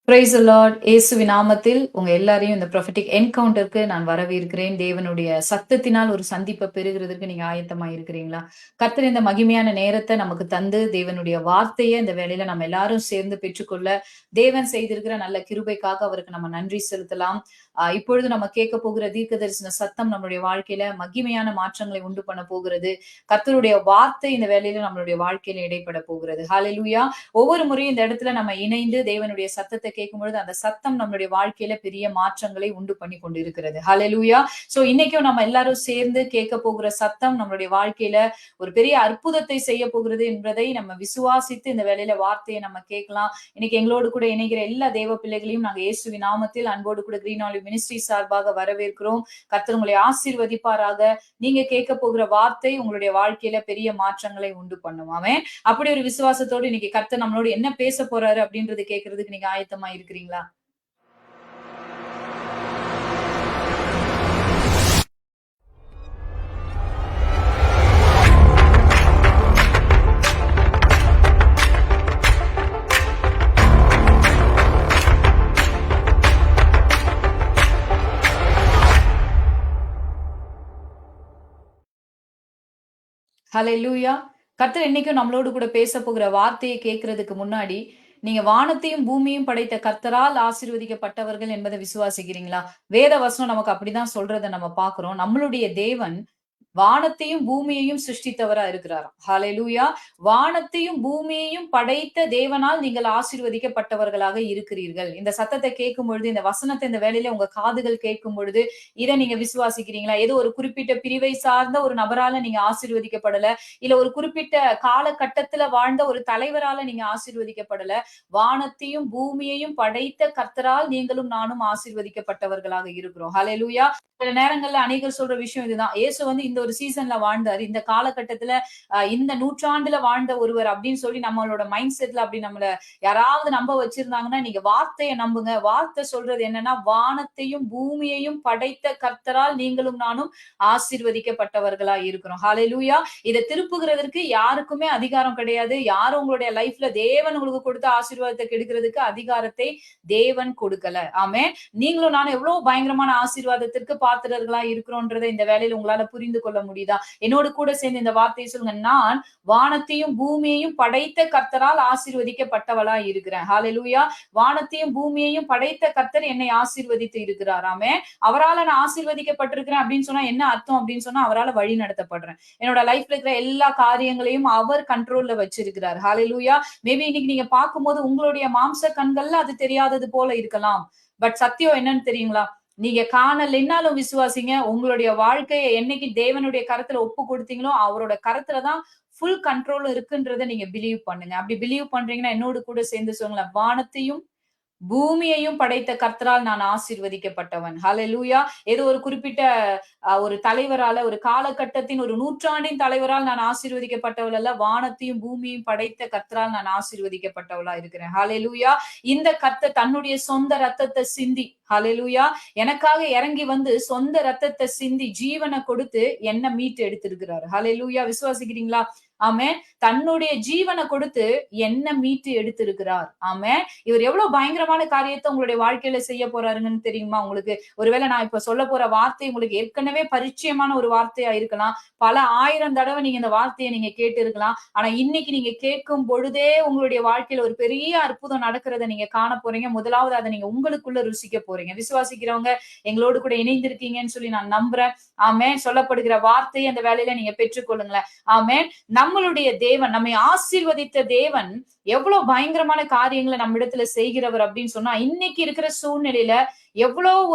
Praise the Lord. இயேசுவின் நாமத்தில் உங்க எல்லாரையும் இந்த ப்ரொஃபெட்டிக் என்கவுண்டருக்கு நான் வரவேற்கிறேன். தேவனுடைய சத்தத்தினால் ஒரு சந்திப்பை பெறுகிறதற்கு நீங்க ஆயத்தமா இருக்கிறீங்களா? கர்த்தர் இந்த மகிமையான நேரத்தை நமக்கு தந்து தேவனுடைய வார்த்தையை இந்த வேளையில நம்ம எல்லாரும் சேர்ந்து பெற்றுக்கொள்ள தேவன் செய்திருக்கிற நல்ல கிருபைக்காக அவருக்கு நம்ம நன்றி செலுத்தலாம். இப்பொழுது நம்ம கேட்க போகிற தீர்க்க தரிசன சத்தம் நம்மளுடைய வாழ்க்கையில மகிமையான மாற்றங்களை உண்டு பண்ண போகிறது. கர்த்தருடைய வார்த்தை இந்த வேளையில நம்மளுடைய வாழ்க்கையில இடைப்பட போகிறது. ஹalleluya. ஒவ்வொரு முறையும் இந்த இடத்துல நம்ம இணைந்து தேவனுடைய சத்தத்தை கேட்கும் பொழுது அந்த சத்தம் நம்மளுடைய வாழ்க்கையில பெரிய மாற்றங்களை உண்டு பண்ணி கொண்டிருக்கிறது. ஹalleluya. சோ இன்னைக்கும் நம்ம எல்லாரும் சேர்ந்து கேட்க போகிற சத்தம் நம்மளுடைய வாழ்க்கையில ஒரு பெரிய அற்புதத்தை செய்ய போகிறது என்பதை நம்ம விசுவாசித்து இந்த வேளையில வார்த்தையை நம்ம கேட்கலாம். இன்னைக்கு எங்களோடு கூட இணைகிற எல்லா தேவ பிள்ளைகளையும் நாங்க இயேசுவின் நாமத்தில் அன்போடு கூட கிரீன் ஆலிவ் மினிஸ்ட்ரி சார்பாக வரவேற்கிறோம். கர்த்தர் உங்களை ஆசீர்வதிப்பாராக. நீங்க கேட்க போகிற வார்த்தை உங்களுடைய வாழ்க்கையில பெரிய மாற்றங்களை உண்டு பண்ணும். ஆமென். அப்படி ஒரு விசுவாசத்தோடு இன்னைக்கு கர்த்தர் நம்மளோட என்ன பேச போறாரு அப்படின்றது கேட்கறதுக்கு நீங்க ஆயத்தமா இருக்கிறீங்களா? ஹalleluya. கர்த்தர் இன்னைக்கும் நம்மளோடு கூட பேச போகிற வார்த்தையை கேட்கறதுக்கு முன்னாடி நீங்க வானத்தையும் பூமியும் படைத்த கர்த்தரால் ஆசீர்வதிக்கப்பட்டவர்கள் என்பதை விசுவாசிக்கிறீங்களா? வேத வசனம் நமக்கு அப்படிதான் சொல்றத நம்ம பார்க்கிறோம். நம்மளுடைய தேவன் வானத்தையும் பூமியையும் சிருஷ்டித்தவரா இருக்கிறாராம். ஹalleluya. வானத்தையும் பூமியையும் படைத்த தேவனால் நீங்கள் ஆசீர்வதிக்கப்பட்டவர்களாக இருக்கிறீர்கள். இந்த சத்தத்தை கேட்கும் பொழுது, இந்த வசனத்தை இந்த வேளையில உங்க காதுகள் கேட்கும் பொழுது, இத நீங்க விசுவாசிக்கிறீங்களா? ஏதோ ஒரு குறிப்பிட்ட பிரிவை சார்ந்த ஒரு நபரால நீங்க ஆசீர்வதிக்கப்படல. இல்ல ஒரு குறிப்பிட்ட காலகட்டத்துல வாழ்ந்த ஒரு தலைவரால நீங்க ஆசீர்வதிக்கப்படல. வானத்தையும் பூமியையும் படைத்த கர்த்தரால் நீங்களும் நானும் ஆசீர்வதிக்கப்பட்டவர்களாக இருக்கிறோம். ஹalleluya. சில நேரங்கள்ல அநேகர் சொல்ற விஷயம் இதுதான். இயேசு வந்து இந்த ஒரு சீசன்ல வாழ்ந்தாரு. இந்த காலகட்டத்துல இந்த நூற்றாண்டுல வாழ்ந்த ஒருவர் அப்படின்னு சொல்லி நம்மளோட மைண்ட் செட்ல அப்படி நம்மள யாராவது நம்ப வச்சிருந்தாங்கன்னா, நீங்க வார்த்தைய நம்புங்க. வார்த்தை சொல்றது என்னன்னா, வானத்தையும் பூமியையும் படைத்த கர்த்தரால் நீங்களும் நானும் ஆசீர்வதிக்கப்பட்டவர்களா இருக்கிறோம். ஹalleluya. இத திருப்புகிறதற்கு யாருக்குமே அதிகாரம் கிடையாது. யாரும் உங்களுடைய லைஃப்ல தேவன் உங்களுக்கு கொடுத்த ஆசீர்வாதத்தை கெடுக்கிறதுக்கு அதிகாரத்தை தேவன் கொடுக்கல. ஆமென். நீங்களும் நானும் எவ்வளவு பயங்கரமான ஆசீர்வாதத்திற்கு பாத்திரர்களா இருக்கிறோன்றதை இந்த வேளையில உங்களால புரிந்து கொள்ள முடியுதா? என்னோடு கூட சேர்ந்து இந்த வார்த்தையை சொல்லுங்க. நான் வானத்தையும் பூமியையும் படைத்த கர்த்தரால் ஆசீர்வதிக்கப்பட்டவளா இருக்கிறேன். ஹalleluya. வானத்தையும் பூமியையும் படைத்த கர்த்தர் என்னை ஆசீர்வதித்து இருக்கிறார். ஆமென். அவரால நான் ஆசீர்வதிக்கப்பட்டிருக்கிறேன் அப்படின்னு சொன்னா என்ன அர்த்தம் அப்படின்னு சொன்னா, அவரால வழி நடத்தப்படுறேன். என்னோட லைஃப்ல இருக்கிற எல்லா காரியங்களையும் அவர் கண்ட்ரோல்ல வச்சிருக்கிறார். ஹalleluya. மேபி இன்னைக்கு நீங்க பார்க்கும்போது உங்களுடைய மாம்ச கண்கள்ல அது தெரியாதது போல இருக்கலாம். பட் சத்தியம் என்னன்னு தெரியுங்களா? நீங்க காணலைன்னாலும் விசுவாசிங்க. உங்களுடைய வாழ்க்கைய என்னைக்கு தேவனுடைய கரத்துல ஒப்பு கொடுத்தீங்களோ, அவரோட கரத்துல தான் ஃபுல் கண்ட்ரோல் இருக்குன்றத நீங்க பிலீவ் பண்ணுங்க. அப்படி பிலீவ் பண்றீங்கன்னா என்னோடு கூட சேர்ந்து சொல்லுங்களேன். வானத்தையும் பூமியையும் படைத்த கர்த்தரால் நான் ஆசீர்வதிக்கப்பட்டவன். ஹalleluya. ஏதோ ஒரு குறிப்பிட்ட ஒரு தலைவரால, ஒரு காலகட்டத்தின் ஒரு நூற்றாண்டின் தலைவரால் நான் ஆசீர்வதிக்கப்பட்டவள் அல்ல. வானத்தையும் பூமியையும் படைத்த கர்த்தரால் நான் ஆசீர்வதிக்கப்பட்டவளா இருக்கிறேன். ஹalleluya. இந்த கர்த்தர் தன்னுடைய சொந்த ரத்தத்தை சிந்தி, ஹalleluya, எனக்காக இறங்கி வந்து சொந்த ரத்தத்தை சிந்தி ஜீவனை கொடுத்து என்ன மீட்டு எடுத்திருக்கிறார். ஹalleluya. விசுவாசிக்கிறீங்களா? ஆமென். தன்னுடைய ஜீவனை கொடுத்து என்ன மீட்டு எடுத்திருக்கிறார். ஆமென். இவர் எவ்வளவு பயங்கரமான காரியத்தை உங்களுடைய வாழ்க்கையில செய்ய போறாருங்கன்னு தெரியுமா உங்களுக்கு? ஒருவேளை நான் இப்ப சொல்ல போற வார்த்தை உங்களுக்கு ஏற்கனவே பரிச்சயமான ஒரு வார்த்தையா இருக்கலாம். பல 1000 தடவை நீங்க இந்த வார்த்தையை நீங்க கேட்டு இருக்கலாம். ஆனா இன்னைக்கு நீங்க கேட்கும் பொழுதே உங்களுடைய வாழ்க்கையில ஒரு பெரிய அற்புதம் நடக்கிறத நீங்க காண போறீங்க. முதலாவது அதை நீங்க உங்களுக்குள்ள ருசிக்க போறீங்க. விசுவாசிக்கிறவங்க எங்களோடு கூட இணைந்திருக்கீங்கன்னு சொல்லி நான் நம்புறேன். ஆமென். சொல்லப்படுகிற வார்த்தையை அந்த வேலையில நீங்க பெற்றுக்கொள்ளுங்களேன். ஆமென். நம்மளுடைய தேவன், நம்மை ஆசீர்வதித்த தேவன் எவ்வளவு பயங்கரமான காரியங்களை நம்ம இடத்துல செய்கிறவர் அப்படின்னு சொன்னா, இன்னைக்கு இருக்கிற சூழ்நிலையில எவ்வளவு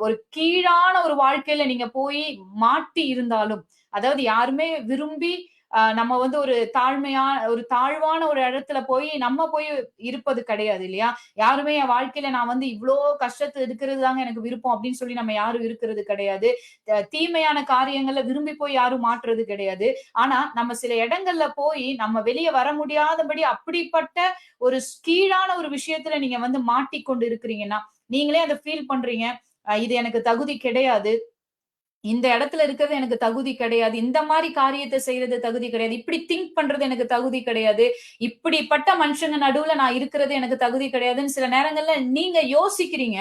ஒரு கீழான ஒரு வாழ்க்கையில நீங்க போய் மாட்டி இருந்தாலும், அதாவது யாருமே விரும்பி நம்ம வந்து ஒரு தாழ்வான ஒரு இடத்துல போய் நம்ம போய் இருப்பது கிடையாது இல்லையா? யாருமே என் வாழ்க்கையில நான் வந்து இவ்ளோ கஷ்டத்துல இருக்கிறது தாங்க எனக்கு விருப்பம் அப்படின்னு சொல்லி நம்ம யாரும் இருக்கிறது கிடையாது. தீமையான காரியங்கள்ல விரும்பி போய் யாரும் மாட்டுறது கிடையாது. ஆனா நம்ம சில இடங்கள்ல போய் நம்ம வெளிய வர முடியாதபடி அப்படிப்பட்ட ஒரு கீழான ஒரு விஷயத்துல நீங்க வந்து மாட்டிக்கொண்டு இருக்கிறீங்கன்னா, நீங்களே அத ஃபீல் பண்றீங்க. இது எனக்கு தகுதி கிடையாது. இந்த இடத்துல இருக்கிறது எனக்கு தகுதி கிடையாது. இந்த மாரி காரியத்த செய்றது தகுதி கிடையாது. இப்படி திங்க் பண்றது எனக்கு தகுதி கிடையாது. இப்படிப்பட்ட மனுஷங்க நடுவுல நான் இருக்கிறது எனக்கு தகுதி கிடையாதுன்னு சில நேரங்கள்ல நீங்க யோசிக்கிறீங்க.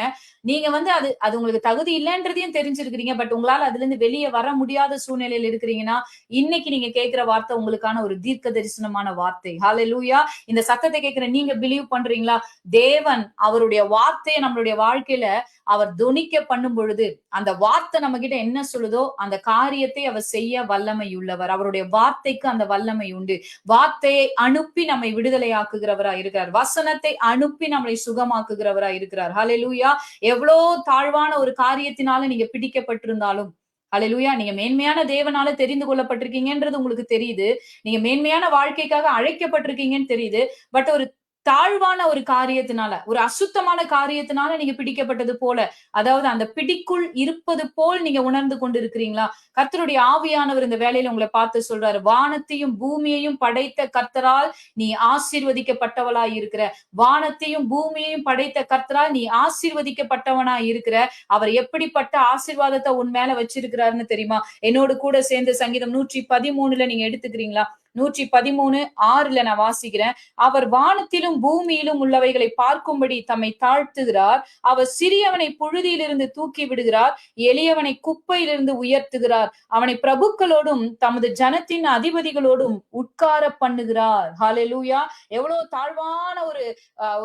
நீங்க வந்து அது அது உங்களுக்கு தகுதி இல்லன்றதையும் தெரிஞ்சிருக்கிறீங்க. பட் உங்களால அதிலிருந்து வெளிய வர முடியாத சூழ்நிலையில இருக்கிறீங்கன்னா, இன்னைக்கு நீங்க கேட்கிற வார்த்தை உங்களுக்கான ஒரு தீர்க்க தரிசனமான வார்த்தை. ஹalleluya. இந்த சத்தத்தை கேட்கிற நீங்க பிலீவ் பண்றீங்களா? தேவன் அவருடைய வார்த்தைய நம்மளுடைய வாழ்க்கையில அவர் தொனிக்க பண்ணும் பொழுது அந்த வார்த்தை நம்ம கிட்ட என்ன சொல்லுதோ அந்த காரியத்தை அவர் செய்ய வல்லமை உள்ளவர். அவருடைய வார்த்தைக்கு அந்த வல்லமை உண்டு. வார்த்தையை அனுப்பி நம்மை விடுதலையாக்குகிறவரா இருக்கிறார். வசனத்தை அனுப்பி நம்மளை சுகமாக்குகிறவரா இருக்கிறார். ஹalleluya. எவ்வளோ தாழ்வான ஒரு காரியத்தினால நீங்க பிடிக்கப்பட்டிருந்தாலும் ஹalleluya, நீங்க மேன்மையான தேவனால தெரிந்து கொள்ளப்பட்டிருக்கீங்கன்றது உங்களுக்கு தெரியுது. நீங்க மேன்மையான வாழ்க்கைக்காக அழைக்கப்பட்டிருக்கீங்கன்னு தெரியுது. பட் ஒரு தாழ்வான ஒரு காரியத்தினால, ஒரு அசுத்தமான காரியத்தினால நீங்க பிடிக்கப்பட்டது போல, அதாவது அந்த பிடிக்குள் இருப்பது போல் நீங்க உணர்ந்து கொண்டிருக்கிறீங்களா? கர்த்தருடைய ஆவியானவர் இந்த வேளையில உங்கள பார்த்து சொல்றாரு. வானத்தையும் பூமியையும் படைத்த கர்த்தரால் நீ ஆசீர்வதிக்கப்பட்டவளாய் இருக்கிற. வானத்தையும் பூமியையும் படைத்த கர்த்தரால் நீ ஆசீர்வதிக்கப்பட்டவனாய் இருக்கிற. அவர் எப்படிப்பட்ட ஆசீர்வாதத்தை உன் மேல வச்சிருக்கிறாருன்னு தெரியுமா? என்னோடு கூட சேர்ந்து சங்கீதம் 113ல நீங்க எடுத்துக்கிறீங்களா? 113:6 நான் வாசிக்கிறேன். அவர் வானத்திலும் பூமியிலும் உள்ளவைகளை பார்க்கும்படி தம்மை தாழ்த்துகிறார். அவர் சிறியவனை புழுதியிலிருந்து தூக்கி விடுகிறார். எளியவனை குப்பையிலிருந்து உயர்த்துகிறார். அவனை பிரபுக்களோடும் தமது ஜனத்தின் அதிபதிகளோடும் உட்கார பண்ணுகிறார். ஹalleluya. எவ்வளவு தாழ்வான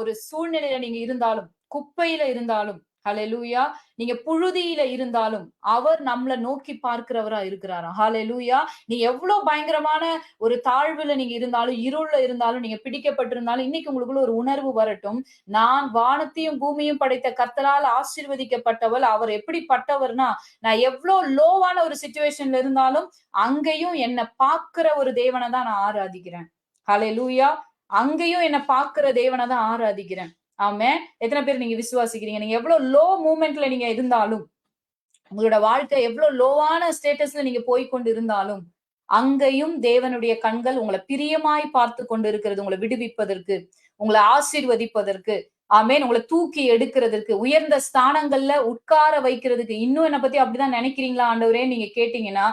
ஒரு சூழ்நிலையில நீங்க இருந்தாலும், குப்பையில இருந்தாலும், ஹalleluya, நீங்க புழுதியில இருந்தாலும் அவர் நம்மள நோக்கி பார்க்கிறவரா இருக்கிறாரா? ஹalleluya. நீ எவ்வளவு பயங்கரமான ஒரு தாழ்வுல நீங்க இருந்தாலும், இருள்ல இருந்தாலும், நீங்க பிடிக்கப்பட்டிருந்தாலும், இன்னைக்கு உங்களுக்குள்ள ஒரு உணர்வு வரட்டும். நான் வானத்தையும் பூமியும் படைத்த கர்த்தரால் ஆசீர்வதிக்கப்பட்டவள். அவர் எப்படிப்பட்டவர்னா, நான் எவ்வளவு லோவான ஒரு சிச்சுவேஷன்ல இருந்தாலும், அங்கேயும் என்ன பார்க்கிற ஒரு தேவனை தான் நான் ஆராதிக்கிறேன். ஹalleluya. அங்கேயும் என்ன பார்க்கிற தேவனை தான் ஆராதிக்கிறேன். ஆமென். எத்தனை பேர் நீங்க விசுவாசிக்கிறீங்க? நீங்க எவ்வளவு லோ மூமெண்ட்ல நீங்க இருந்தாலும், உங்களோட வாழ்க்கை எவ்வளவு லோவான ஸ்டேட்டஸ்ல நீங்க போய்க்கொண்டு இருந்தாலும், அங்கேயும் தேவனுடைய கண்கள் உங்கள பிரியமாய் பார்த்து கொண்டு இருக்கிறது. உங்கள விடுவிப்பதற்கு, உங்கள ஆசீர்வதிப்பதற்கு, ஆமென். உங்கள தூக்கி எடுக்கிறதற்கு, உயர்ந்த ஸ்தானங்கள்ல உட்கார வைக்கிறதுக்கு. இன்னும் என்ன பத்தி அப்படிதான் நினைக்கிறீங்களா ஆண்டவரே நீங்க கேட்டீங்கன்னா,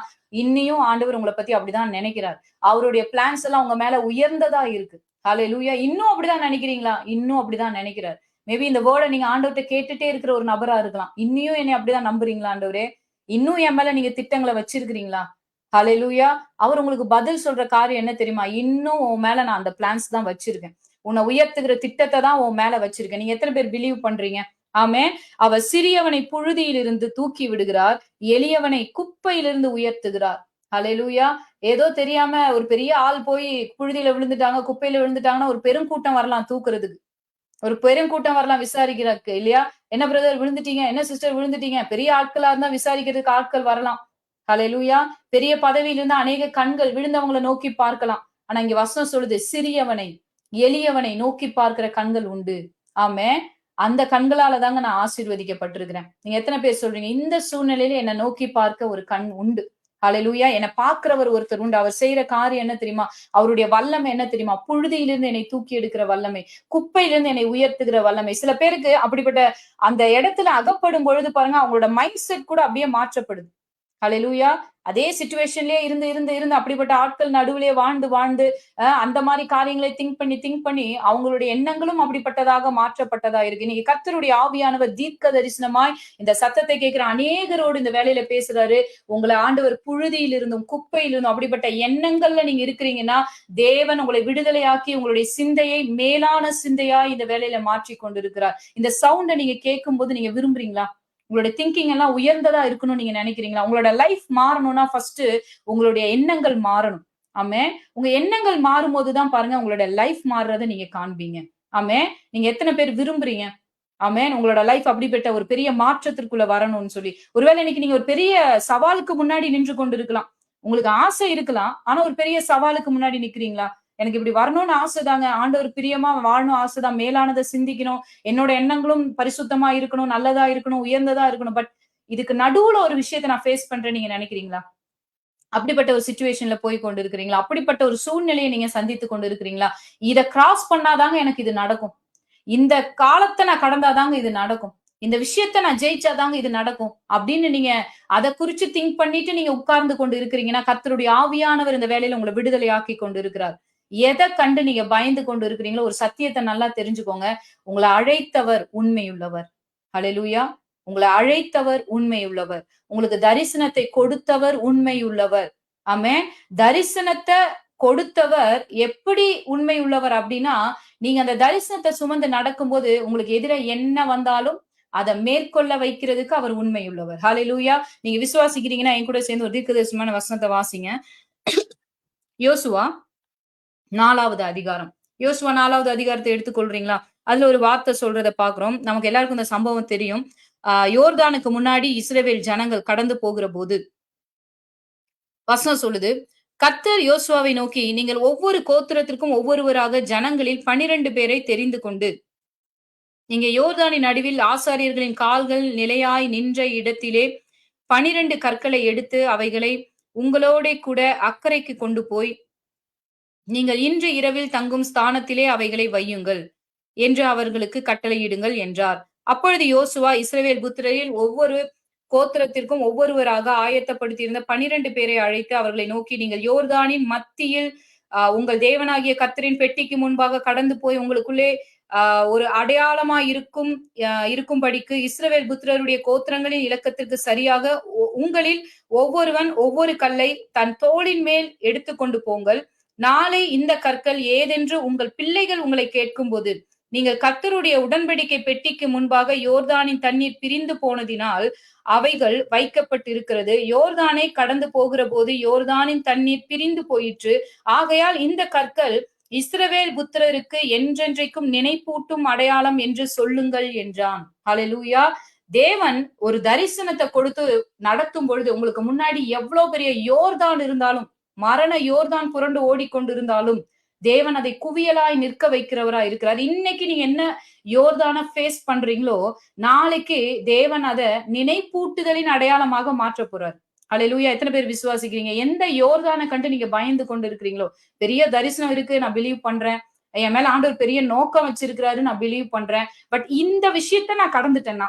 இன்னியும் ஆண்டவர் உங்கள பத்தி அப்படிதான் நினைக்கிறார். அவருடைய பிளான்ஸ் எல்லாம் உங்க மேல உயர்ந்ததா இருக்கு. ஹalleluya. இன்னும் அப்படிதான் நினைக்கிறீங்களா? இன்னும் அப்படிதான் நினைக்கிறார். மேபி இந்த வேர்ட நீங்க ஆண்டவர்ட்ட கேட்டுட்டே இருக்கிற ஒரு நபரா இருக்கலாம். இன்னியும் என்னை அப்படிதான் நம்புறீங்களா ஆண்டவரே? இன்னும் என் மேல நீங்க திட்டங்கள வச்சிருக்கிறீங்களா? ஹalleluya. அவர் உங்களுக்கு பதில் சொல்ற காரியம் என்ன தெரியுமா? இன்னும் உன் மேல நான் அந்த பிளான்ஸ் தான் வச்சிருக்கேன். உன்னை உயர்த்துகிற திட்டத்தை தான் உன் மேல வச்சிருக்கேன். நீங்க எத்தனை பேர் பிலீவ் பண்றீங்க? ஆமென். அவர் சிறியவனை புழுதியிலிருந்து தூக்கி விடுகிறார். எளியவனை குப்பையிலிருந்து உயர்த்துகிறார். ஹalleluya. ஏதோ தெரியாம ஒரு பெரிய ஆள் போய் புழுதியில விழுந்துட்டாங்க, குப்பையில விழுந்துட்டாங்கன்னா ஒரு பெருங்கூட்டம் வரலாம் தூக்குறதுக்கு. ஒரு பெருங்கூட்டம் வரலாம் விசாரிக்கிறதுக்கு இல்லையா? என்ன பிரதர் விழுந்துட்டீங்க? என்ன சிஸ்டர் விழுந்துட்டீங்க? பெரிய ஆட்களா இருந்தா விசாரிக்கிறதுக்கு ஆட்கள் வரலாம். ஹalleluya. பெரிய பதவியில இருந்தா அநேக கண்கள் விழுந்தவங்கள நோக்கி பார்க்கலாம். ஆனா இங்க வசனம் சொல்லுது, சிறியவனை, எளியவனை நோக்கி பார்க்கிற கண்கள் உண்டு. ஆமென். அந்த கண்களால தாங்க நான் ஆசீர்வதிக்கப்பட்டிருக்கிறேன். நீங்க எத்தனை பேர் சொல்றீங்க? இந்த சூழ்நிலையில என்ன நோக்கி பார்க்க ஒரு கண் உண்டு. ஹalleluya. என்ன பார்க்கிறவர் ஒருத்தர் உண்டு. அவர் செய்யற காரியம் என்ன தெரியுமா? அவருடைய வல்லமை என்ன தெரியுமா? புழுதியிலிருந்து என்னை தூக்கி எடுக்கிற வல்லமை, குப்பையிலிருந்து என்னை உயர்த்துகிற வல்லமை. சில பேருக்கு அப்படிப்பட்ட அந்த இடத்துல அகப்படும் பொழுது பாருங்க, அவங்களோட மைண்ட் செட் கூட அப்படியே மாற்றப்படுது. ஹalleluya. அதே சிச்சுவேஷன்லயே இருந்து அப்படிப்பட்ட ஆட்கள் நடுவிலே வாழ்ந்து அந்த மாரி காரியங்களை திங்க் பண்ணி அவங்களுடைய எண்ணங்களும் அப்படிப்பட்டதாக மாற்றப்பட்டதா இருக்கு. இன்னைக்கு கர்த்தருடைய ஆவியானவர் தீர்க்க தரிசனமாய் இந்த சத்தத்தை கேட்கிற அநேகரோடு இந்த வேலையில பேசுறாரு. உங்களை ஆண்டவர் புழுதியில் இருந்தும் குப்பையிலிருந்தும் அப்படிப்பட்ட எண்ணங்கள்ல நீங்க இருக்கிறீங்கன்னா, தேவன் உங்களை விடுதலையாக்கி உங்களுடைய சிந்தையை மேலான சிந்தையா இந்த வேலையில மாற்றி கொண்டிருக்கிறார். இந்த சவுண்ட நீங்க கேட்கும்போது நீங்க விரும்புறீங்களா? உங்களுடைய திங்கிங் எல்லாம் உயர்ந்ததா இருக்கணும்னு நீங்க நினைக்கிறீங்களா? உங்களோட லைஃப் மாறணும்னா ஃபர்ஸ்ட் உங்களுடைய எண்ணங்கள் மாறணும். ஆமே. உங்க எண்ணங்கள் மாறும்போதுதான் பாருங்க உங்களோட லைஃப் மாறுறத நீங்க காண்பீங்க. ஆமே. நீங்க எத்தனை பேர் விரும்புறீங்க? ஆமென். உங்களோட லைஃப் அப்படிப்பட்ட ஒரு பெரிய மாற்றத்திற்குள்ள வரணும்னு சொல்லி. ஒருவேளை இன்னைக்கு நீங்க ஒரு பெரிய சவாலுக்கு முன்னாடி நின்று கொண்டு இருக்கலாம். உங்களுக்கு ஆசை இருக்கலாம். ஆனா ஒரு பெரிய சவாலுக்கு முன்னாடி நிக்கிறீங்களா? எனக்கு இப்படி வரணும்னு ஆசைதாங்க. ஆண்டவர் பிரியமா வாழணும் ஆசைதான். மேலானதை சிந்திக்கணும். என்னோட எண்ணங்களும் பரிசுத்தமா இருக்கணும், நல்லதா இருக்கணும், உயர்ந்ததா இருக்கணும். பட் இதுக்கு நடுவுல ஒரு விஷயத்த நான் ஃபேஸ் பண்றேன்னு நீங்க நினைக்கிறீங்களா? அப்படிப்பட்ட ஒரு சிச்சுவேஷன்ல போய் கொண்டு இருக்கிறீங்களா? அப்படிப்பட்ட ஒரு சூழ்நிலையை நீங்க சந்தித்துக் கொண்டு இருக்கிறீங்களா? இத கிராஸ் பண்ணாதாங்க எனக்கு இது நடக்கும். இந்த காலத்த நான் கடந்தாதாங்க இது நடக்கும். இந்த விஷயத்த நான் ஜெயிச்சாதாங்க இது நடக்கும் அப்படின்னு நீங்க அதை குறிச்சு திங்க் பண்ணிட்டு நீங்க உட்கார்ந்து கொண்டு இருக்கிறீங்கன்னா, கர்த்தருடைய ஆவியானவர் இந்த வேலையில உங்களை விடுதலை ஆக்கி கொண்டு இருக்கிறார். எதை கண்டு நீங்க பயந்து கொண்டு இருக்கிறீங்களோ, ஒரு சத்தியத்தை நல்லா தெரிஞ்சுக்கோங்க. உங்களை அழைத்தவர் உண்மையுள்ளவர். ஹalleluya. உங்களை அழைத்தவர் உண்மையுள்ளவர். உங்களுக்கு தரிசனத்தை கொடுத்தவர் உண்மையுள்ளவர். ஆமென். தரிசனத்தை கொடுத்தவர் எப்படி உண்மை உள்ளவர் அப்படின்னா, நீங்க அந்த தரிசனத்தை சுமந்து நடக்கும்போது உங்களுக்கு எதிர என்ன வந்தாலும் அதை மேற்கொள்ள வைக்கிறதுக்கு அவர் உண்மை உள்ளவர். ஹalleluya. நீங்க விசுவாசிக்கிறீங்கன்னா என் கூட சேர்ந்து ஒரு தீர்க்கதரிசனமான வசனத்தை வாசிங்க. யோசுவா 4வது அதிகாரம். யோசுவா 4வது அதிகாரத்தை எடுத்துக்கொள்றீங்களா? அதுல ஒரு வார்த்தை சொல்றத பாக்குறோம். நமக்கு எல்லாருக்கும் இந்த சம்பவம் தெரியும். யோர்தானுக்கு முன்னாடி இஸ்ரவேல் ஜனங்கள் கடந்து போகிற போது வசனம் சொல்லுது, கர்த்தர் யோசுவாவை நோக்கி, நீங்கள் ஒவ்வொரு கோத்திரத்திற்கும் ஒவ்வொருவராக ஜனங்களில் 12 பேரை தெரிந்து கொண்டு நீங்க யோர்தானின் நடுவில் ஆசாரியர்களின் கால்கள் நிலையாய் நின்ற இடத்திலே 12 கற்களை எடுத்து அவைகளை உங்களோட கூட அக்கறைக்கு கொண்டு போய் நீங்கள் இன்று இரவில் தங்கும் ஸ்தானத்திலே அவைகளை வையுங்கள் என்று அவர்களுக்கு கட்டளையிடுங்கள் என்றார். அப்பொழுது யோசுவா இஸ்ரவேல் புத்திரரில் ஒவ்வொரு கோத்திரத்திற்கும் ஒவ்வொருவராக ஆயத்தப்படுத்தியிருந்த 12 பேரை அழைத்து அவர்களை நோக்கி, நீங்கள் யோர்தானின் மத்தியில் உங்கள் தேவனாகிய கர்த்தரின் பெட்டிக்கு முன்பாக கடந்து போய் உங்களுக்குள்ளே ஒரு அடையாளமா இருக்கும்படிக்கு இஸ்ரவேல் புத்திரருடைய கோத்திரங்களின் இலக்கத்திற்கு சரியாக உங்களில் ஒவ்வொருவன் ஒவ்வொரு கல்லை தன் தோளின் மேல் எடுத்துக்கொண்டு போங்கள். நாளை இந்த கற்கள் ஏதென்று உங்கள் பிள்ளைகள் உங்களை கேட்கும்போது நீங்கள் கர்த்தருடைய உடன்படிக்கை பெட்டிக்கு முன்பாக யோர்தானின் தண்ணீர் பிரிந்து போனதினால் அவைகள் வைக்கப்பட்டிருக்கிறது. யோர்தானை கடந்து போகிற போது யோர்தானின் தண்ணீர் பிரிந்து போயிற்று. ஆகையால் இந்த கற்கள் இஸ்ரவேல் புத்திரருக்கு என்றென்றைக்கும் நினைப்பூட்டும் அடையாளம் என்று சொல்லுங்கள் என்றான். ஹalleluya. தேவன் ஒரு தரிசனத்தை கொடுத்து நடத்தும் பொழுது உங்களுக்கு முன்னாடி எவ்வளவு பெரிய யோர்தான் இருந்தாலும், மரண யோர்தான் புரண்டு ஓடிக்கொண்டிருந்தாலும் தேவன் அதை குவியலாய் நிற்க வைக்கிறவரா இருக்கிறார். இன்னைக்கு நீங்க என்ன யோர்தான ஃபேஸ் பண்றீங்களோ, நாளைக்கு தேவன் அதை நினைப்பூட்டுதலின் அடையாளமாக மாற்ற போறார். ஹalleluya. எத்தனை பேர் விசுவாசிக்கிறீங்க? எந்த யோர்தானை கண்டு நீங்க பயந்து கொண்டு இருக்கிறீங்களோ, பெரிய தரிசனம் இருக்கு, நான் பிலீவ் பண்றேன், என் மேல ஆண்டவர் பெரிய நோக்கம் வச்சிருக்கிறாரு, நான் பிலீவ் பண்றேன், பட் இந்த விஷயத்த நான் கடந்துட்டேன்னா,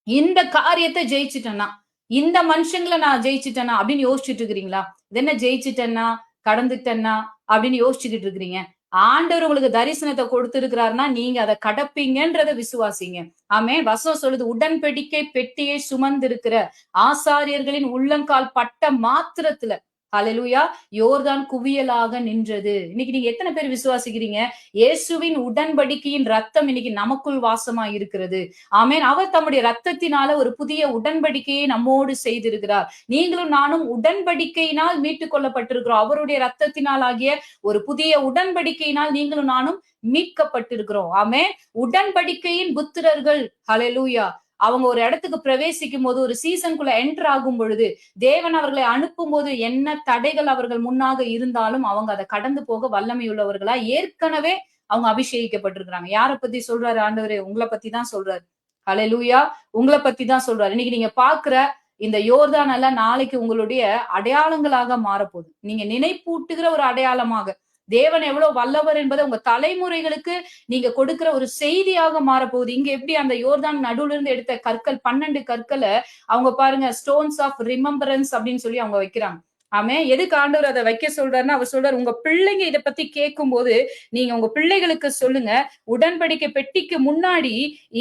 இந்த காரியத்தை ஜெயிச்சுட்டேன்னா, இந்த மனுஷங்களை நான் ஜெயிச்சுட்டேன்னா அப்படின்னு யோசிச்சுட்டு இருக்கிறீங்களா? இது என்ன ஜெயிச்சுட்டேன்னா கடந்துட்டேன்னா அப்படின்னு யோசிச்சுக்கிட்டு இருக்கிறீங்க? ஆண்டவர் உங்களுக்கு தரிசனத்தை கொடுத்திருக்கிறாருன்னா நீங்க அதை கடப்பீங்கன்றத விசுவாசிங்க. ஆமென். வசனம் சொல்லுது, உடன்படிக்கை பெட்டியை சுமந்திருக்கிற ஆசாரியர்களின் உள்ளங்கால் பட்ட மாத்திரத்துல ஹalleluya யோர்தான் குவியலாக நின்றது. இன்னைக்கு நீங்க எத்தனை பேர் விசுவாசிக்கிறீங்க? இயேசுவின் உடன்படிக்கையின் ரத்தம் இன்னைக்கு நமக்குள் வாசமா இருக்கிறது. ஆமென். அவர் தம்முடைய ரத்தத்தினால ஒரு புதிய உடன்படிக்கையை நம்மோடு செய்திருக்கிறார். நீங்களும் நானும் உடன்படிக்கையினால் மீட்டுக் கொள்ளப்பட்டிருக்கிறோம். அவருடைய ரத்தத்தினால் ஆகிய ஒரு புதிய உடன்படிக்கையினால் நீங்களும் நானும் மீட்கப்பட்டிருக்கிறோம். ஆமென். உடன்படிக்கையின் புத்திரர்கள் ஹalleluya. அவங்க ஒரு இடத்துக்கு பிரவேசிக்கும் போது, ஒரு சீசனுக்குள்ள என்டர் ஆகும் பொழுது, தேவன் அவர்களை அனுப்பும் போது என்ன தடைகள் அவர்கள் முன்னாக இருந்தாலும் அவங்க அதை கடந்து போக வல்லமை உள்ளவர்களா ஏற்கனவே அவங்க அபிஷேகிக்கப்பட்டிருக்கிறாங்க. யாரை பத்தி சொல்றாரு ஆண்டவரே? உங்களை பத்தி தான் சொல்றாரு. ஹalleluya. உங்களை பத்தி தான் சொல்றாரு. இன்னைக்கு நீங்க பாக்குற இந்த யோர்தான் எல்லாம் நாளைக்கு உங்களுடைய அடையாளங்களாக மாறப்போகுது. நீங்க நினைப்பூட்டுகிற ஒரு அடையாளமாக தேவன் எவ்வளவு வல்லவர் என்பதை உங்க தலைமுறைகளுக்கு நீங்க கொடுக்கிற ஒரு செய்தியாக மாறப்போகுது. இங்க எப்படி அந்த யோர்தான் நடுவுல இருந்து எடுத்த கற்கள் 12 கற்களை அவங்க பாருங்க ஸ்டோன்ஸ் ஆஃப் ரிமெம்பரன்ஸ் அப்படின்னு சொல்லி அவங்க வைக்கிறாங்க. ஆமே. எதுக்கு ஆண்டவர் அதை வைக்க சொல்றாருன்னா, அவர் சொல்றாரு, உங்க பிள்ளைங்க இதை பத்தி கேட்கும் போது நீங்க உங்க பிள்ளைகளுக்கு சொல்லுங்க, உடன்படிக்கை பெட்டிக்கு முன்னாடி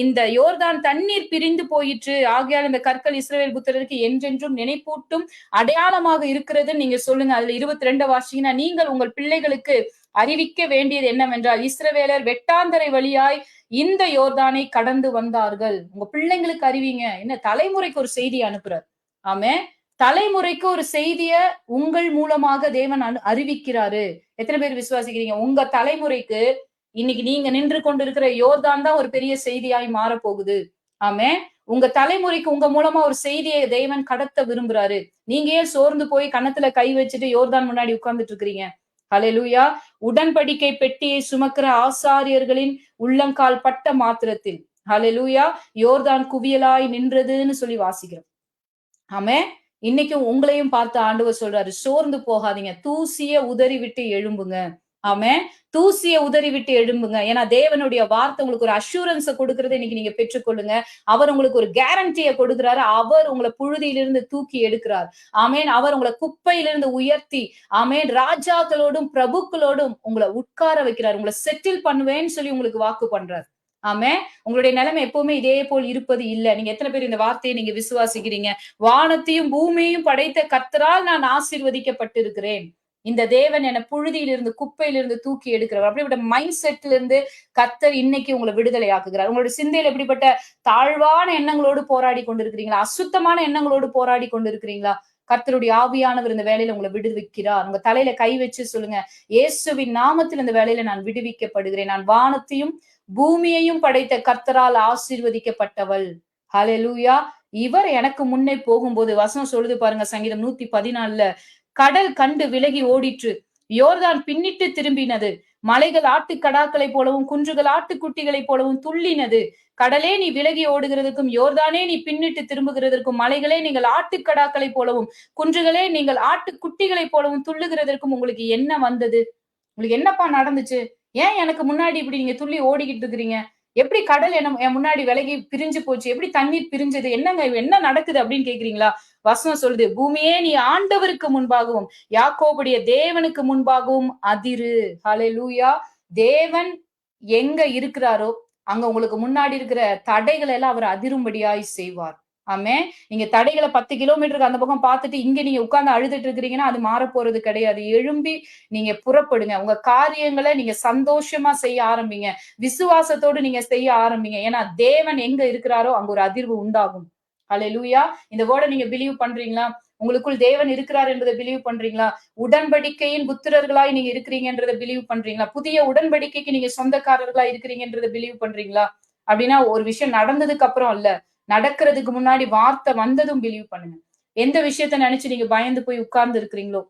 இந்த யோர்தான் தண்ணீர் பிரிந்து போயிற்று, ஆகையால் இந்த கற்கள் இஸ்ரவேல் புத்திரருக்கு என்றென்றும் நினைப்பூட்டும் அடையாளமாக இருக்கிறது நீங்க சொல்லுங்க. அதுல 22 வாசிங்கன்னா, நீங்கள் உங்கள் பிள்ளைகளுக்கு அறிவிக்க வேண்டியது என்னவென்றால், இஸ்ரவேலர் வெட்டாந்தரை வழியாய் இந்த யோர்தானை கடந்து வந்தார்கள். உங்க பிள்ளைங்களுக்கு அறிவிங்க. என்ன தலைமுறைக்கு ஒரு செய்தி அனுப்புறார். ஆமே. தலைமுறைக்கு ஒரு செய்திய உங்கள் மூலமாக தேவன் அறிவிக்கிறாரு. எத்தனை பேர் விசுவாசிக்கிறீங்க? உங்க தலைமுறைக்கு இன்னைக்கு நீங்க நின்று கொண்டிருக்கிற யோர்தான் தான் ஒரு பெரிய செய்தியாய் மாறப்போகுது. ஆமே. உங்க தலைமுறைக்கு உங்க மூலமா ஒரு செய்தியை தேவன் கடத்த விரும்புறாரு. நீங்க ஏன் சோர்ந்து போய் கன்னத்துல கை வச்சுட்டு யோர்தான் முன்னாடி உட்கார்ந்துட்டு இருக்கிறீங்க? ஹalleluya. உடன்படிக்கை பெட்டியை சுமக்கிற ஆசாரியர்களின் உள்ளங்கால் பட்ட மாத்திரத்தில் ஹalleluya யோர்தான் குவியலாய் நின்றதுன்னு சொல்லி வாசிக்கிறோம். ஆமே. இன்னைக்கு உங்களையும் பார்த்து ஆண்டவர் சொல்றாரு, சோர்ந்து போகாதீங்க, தூசிய உதறி விட்டு எழும்புங்க. ஆமென். தூசிய உதறி விட்டு எழும்புங்க. ஏன்னா தேவனுடைய வார்த்தை உங்களுக்கு ஒரு அஷ்யூரன்ஸ கொடுக்கிறத இன்னைக்கு நீங்க பெற்றுக்கொள்ளுங்க. அவர் உங்களுக்கு ஒரு கேரண்டிய கொடுக்கிறாரு. அவர் உங்கள புழுதியிலிருந்து தூக்கி எடுக்கிறார். ஆமென். அவர் உங்கள குப்பையிலிருந்து உயர்த்தி, ஆமென், ராஜாக்களோடும், பிரபுக்களோடும் உங்கள உட்கார வைக்கிறார். உங்கள செட்டில் பண்ணுவேன்னு சொல்லி உங்களுக்கு வாக்கு பண்றார். ஆமென். உங்களுடைய நிலைமை எப்பவுமே இதே போல் இருப்பது இல்ல. நீங்க எத்தனை பேர் இந்த வார்த்தையை நீங்க விசுவாசிக்கிறீங்க? வானத்தையும் பூமியையும் படைத்த கர்த்தரால் நான் ஆசீர்வதிக்கப்பட்டிருக்கிறேன். இந்த தேவன் என்ன புழுதியிலிருந்து குப்பையிலிருந்து தூக்கி எடுக்கிறவர். அப்படிப்பட்ட மைண்ட் செட்ல இருந்து கர்த்தர் இன்னைக்கு உங்களை விடுதலை ஆக்குகிறார். உங்களுடைய சிந்தையில எப்படிப்பட்ட தாழ்வான எண்ணங்களோடு போராடி கொண்டிருக்கிறீங்களா? அசுத்தமான எண்ணங்களோடு போராடி கொண்டிருக்கிறீங்களா? கர்த்தருடைய ஆவியானவர் இந்த வேலையில உங்களை விடுவிக்கிறார். உங்க தலையில கை வச்சு சொல்லுங்க, இயேசுவின் நாமத்தில் இந்த வேலையில நான் விடுவிக்கப்படுகிறேன். நான் வானத்தையும் பூமியையும் படைத்த கர்த்தரால் ஆசீர்வதிக்கப்பட்டவள். ஹalleluya. இவர் எனக்கு முன்னே போகும்போது வசனம் சொல்லுது பாருங்க, சங்கீதம் 114ல, கடல் கண்டு விலகி ஓடிற்று, யோர்தான் பின்னிட்டு திரும்பினது, மலைகள் ஆட்டுக்கடாக்களைப் போலவும் குன்றுகள் ஆட்டுக்குட்டிகளைப் போலவும் துள்ளினது. கடலே நீ விலகி ஓடுகிறதற்கும், யோர்தானே நீ பின்னிட்டு திரும்புகிறதற்கும், மலைகளே நீங்கள் ஆட்டுக்கடாக்களைப் போலவும் குன்றுகளே நீங்கள் ஆட்டுக்குட்டிகளைப் போலவும் துள்ளுகிறதற்கும் உங்களுக்கு என்ன வந்தது? உங்களுக்கு என்னப்பா நடந்துச்சு? ஏன் எனக்கு முன்னாடி இப்படி நீங்க துள்ளி ஓடிக்கிட்டு இருக்கிறீங்க? எப்படி கடல் என் முன்னாடி விலகி பிரிஞ்சு போச்சு? எப்படி தண்ணீர் பிரிஞ்சது? என்னங்க என்ன நடக்குது அப்படின்னு கேக்குறீங்களா? வசனம் சொல்லுது, பூமியே நீ ஆண்டவருக்கு முன்பாகவும் யாக்கோபுடைய தேவனுக்கு முன்பாகவும் அதிரு. ஹalleluya. தேவன் எங்க இருக்கிறாரோ அங்க உங்களுக்கு முன்னாடி இருக்கிற தடைகளை எல்லாம் அவர் அதிரும்படியாய் செய்வார். ஆமென். நீங்க தடைகளை 10 கிலோமீட்டருக்கு அந்த பக்கம் பார்த்துட்டு இங்க நீங்க உட்கார்ந்து அழுதுட்டு இருக்கிறீங்கன்னா அது மாற போறது கிடையாது. எழும்பி நீங்க புறப்படுங்க. உங்க காரியங்களை நீங்க சந்தோஷமா செய்ய ஆரம்பிங்க. விசுவாசத்தோடு நீங்க செய்ய ஆரம்பிங்க. ஏன்னா தேவன் எங்க இருக்கிறாரோ அங்க ஒரு அதிர்வு உண்டாகும். ஹalleluya. இந்த வேர்ட நீங்க பிலீவ் பண்றீங்களா? உங்களுக்குள் தேவன் இருக்கிறார் என்பதை பிலீவ் பண்றீங்களா? உடன்படிக்கையின் புத்திரர்களாய் நீங்க இருக்கிறீங்கன்றத பிலீவ் பண்றீங்களா? புதிய உடன்படிக்கைக்கு நீங்க சொந்தக்காரர்களா இருக்கிறீங்கன்றத பிலீவ் பண்றீங்களா? அப்படின்னா ஒரு விஷயம் நடந்ததுக்கு அப்புறம் இல்ல, நடக்கிறதுக்கு முன்னாடி வார்த்தை வந்ததும் பிலீவ் பண்ணுங்க. எந்த விஷயத்த நினைச்சு நீங்க பயந்து போய் உட்கார்ந்து இருக்கிறீங்களோ,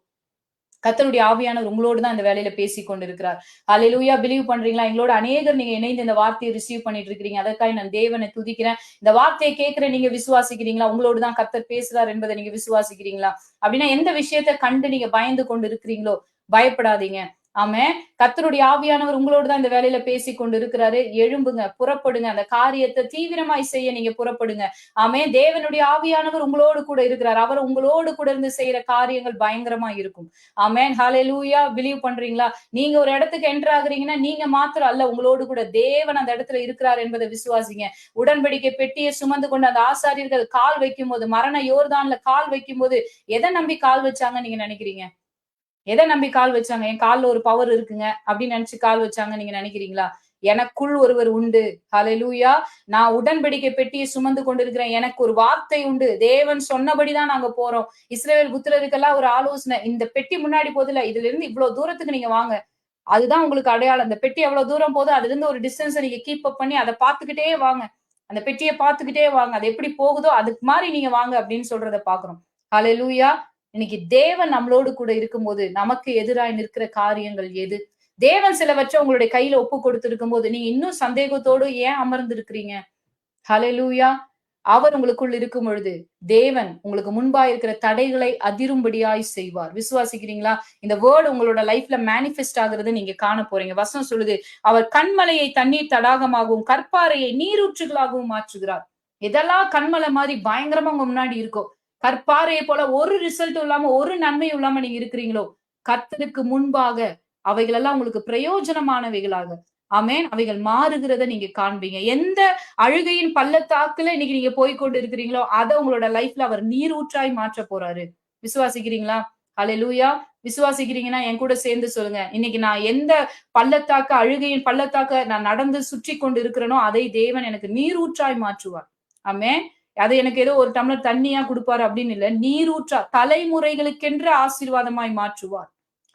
கர்த்தருடைய ஆவியானவர் உங்களோடு தான் இந்த வேலையில பேசிக் கொண்டிருக்கிறார். ஹalleluya. பிலீவ் பண்றீங்களா? எங்களோட அநேகர் நீங்க இணைந்து இந்த வார்த்தையை ரிசீவ் பண்ணிட்டு இருக்கிறீங்க. அதற்காக நான் தேவனை துதிக்கிறேன். இந்த வார்த்தையை கேட்கிற நீங்க விசுவாசிக்கிறீங்களா? உங்களோடு தான் கர்த்தர் பேசுறார் என்பதை நீங்க விசுவாசிக்கிறீங்களா? அப்படின்னா எந்த விஷயத்தை கண்டு நீங்க பயந்து கொண்டு இருக்கிறீங்களோ, பயப்படாதீங்க. ஆமென். கர்த்தருடைய ஆவியானவர் உங்களோடு தான் இந்த வேலையில பேசிக் கொண்டு இருக்கிறாரு. எழும்புங்க, புறப்படுங்க. அந்த காரியத்தை தீவிரமாய் செய்ய நீங்க புறப்படுங்க. ஆமென். தேவனுடைய ஆவியானவர் உங்களோடு கூட இருக்கிறார். அவர் உங்களோடு கூட இருந்து செய்யற காரியங்கள் பயங்கரமா இருக்கும். ஆமென். ஹalleluya. பிலீவ் பண்றீங்களா? நீங்க ஒரு இடத்துக்கு என்டர் ஆகுறீங்கன்னா நீங்க மாத்திரம் அல்ல, உங்களோடு கூட தேவன் அந்த இடத்துல இருக்கிறார் என்பதை விசுவாசிங்க. உடன்படிக்கை பெட்டியை சுமந்து கொண்டு அந்த ஆசாரியர்கள் கால் வைக்கும்போது, மரண யோர்தான்ல கால் வைக்கும்போது எதை நம்பி கால் வச்சாங்கன்னு நீங்க நினைக்கிறீங்க? எதை நம்பி கால் வச்சாங்க? என் கால்ல ஒரு பவர் இருக்குங்க அப்படின்னு நினைச்சு கால் வச்சாங்கன்னு நீங்க நினைக்கிறீங்களா? எனக்குள் ஒருவர் உண்டு. ஹalleluya. நான் உடன்படிக்கை பெட்டியை சுமந்து கொண்டிருக்கிறேன். எனக்கு ஒரு வார்த்தை உண்டு. தேவன் சொன்னபடிதான் நாங்க போறோம். இஸ்ரவேல் புத்திரருக்கெல்லாம் ஒரு ஆலோசனை, இந்த பெட்டி முன்னாடி போதுல, இதுல இருந்து இவ்வளவு தூரத்துக்கு நீங்க வாங்க. அதுதான் உங்களுக்கு அடையாளம். அந்த பெட்டி எவ்வளவு தூரம் போதோ அதுல இருந்து ஒரு டிஸ்டன்ஸை நீங்க கீப் அப் பண்ணி அதை பார்த்துக்கிட்டே வாங்க. அந்த பெட்டியை பார்த்துக்கிட்டே வாங்க. அது எப்படி போகுதோ அதுக்கு மாதிரி நீங்க வாங்க அப்படின்னு சொல்றத பாக்குறோம். ஹalleluya. இன்னைக்கு தேவன் நம்மளோடு கூட இருக்கும்போது நமக்கு எதிராய் நிற்கிற காரியங்கள் எது? தேவன் சிலவற்றை உங்களுடைய கையில ஒப்பு கொடுத்திருக்கும் போது நீங்க இன்னும் சந்தேகத்தோடு ஏன் அமர்ந்து இருக்கிறீங்க? ஹalleluya. அவர் உங்களுக்குள் இருக்கும் பொழுது தேவன் உங்களுக்கு முன்பா இருக்கிற தடைகளை அதிரும்படியாய் செய்வார். விசுவாசிக்கிறீங்களா? இந்த வேர்ட் உங்களோட லைஃப்ல மேனிஃபெஸ்ட் ஆகுறது நீங்க காண போறீங்க. வசனம் சொல்லுது, அவர் கண்மலையை தண்ணீர் தடாகமாகவும் கற்பாறையை நீரூற்றுகளாகவும் மாற்றுகிறார். இதெல்லாம் கண்மலை மாதிரி பயங்கரமா உங்க முன்னாடி இருக்கும். கற்பாறையை போல ஒரு ரிசல்ட் இல்லாம ஒரு நன்மையும் இல்லாம நீங்க இருக்கிறீங்களோ, கர்த்தருக்கு முன்பாக அவைகள் எல்லாம் உங்களுக்கு பிரயோஜனமானவைகளாக, ஆமென், அவைகள் மாறுகிறத நீங்க காண்பீங்க. எந்த அழுகையின் பள்ளத்தாக்குல இன்னைக்கு நீங்க போய்க்கொண்டு இருக்கிறீங்களோ அத உங்களோட லைஃப்ல அவர் நீரூற்றாய் மாற்ற போறாரு. விசுவாசிக்கிறீங்களா? ஹalleluya. விசுவாசிக்கிறீங்கன்னா என் கூட சேர்ந்து சொல்லுங்க, இன்னைக்கு நான் எந்த பள்ளத்தாக்கு, அழுகையின் பள்ளத்தாக்க நான் நடந்து சுற்றி கொண்டு இருக்கிறேனோ அதை தேவன் எனக்கு நீரூற்றாய் மாற்றுவார். ஆமென். அது எனக்கு ஏதோ ஒரு டம்ளர் தண்ணியா கொடுப்பாரு அப்படின்னு இல்ல, நீரூற்றா தலைமுறைகளுக்கென்று ஆசீர்வாதமாய் மாற்றுவார்.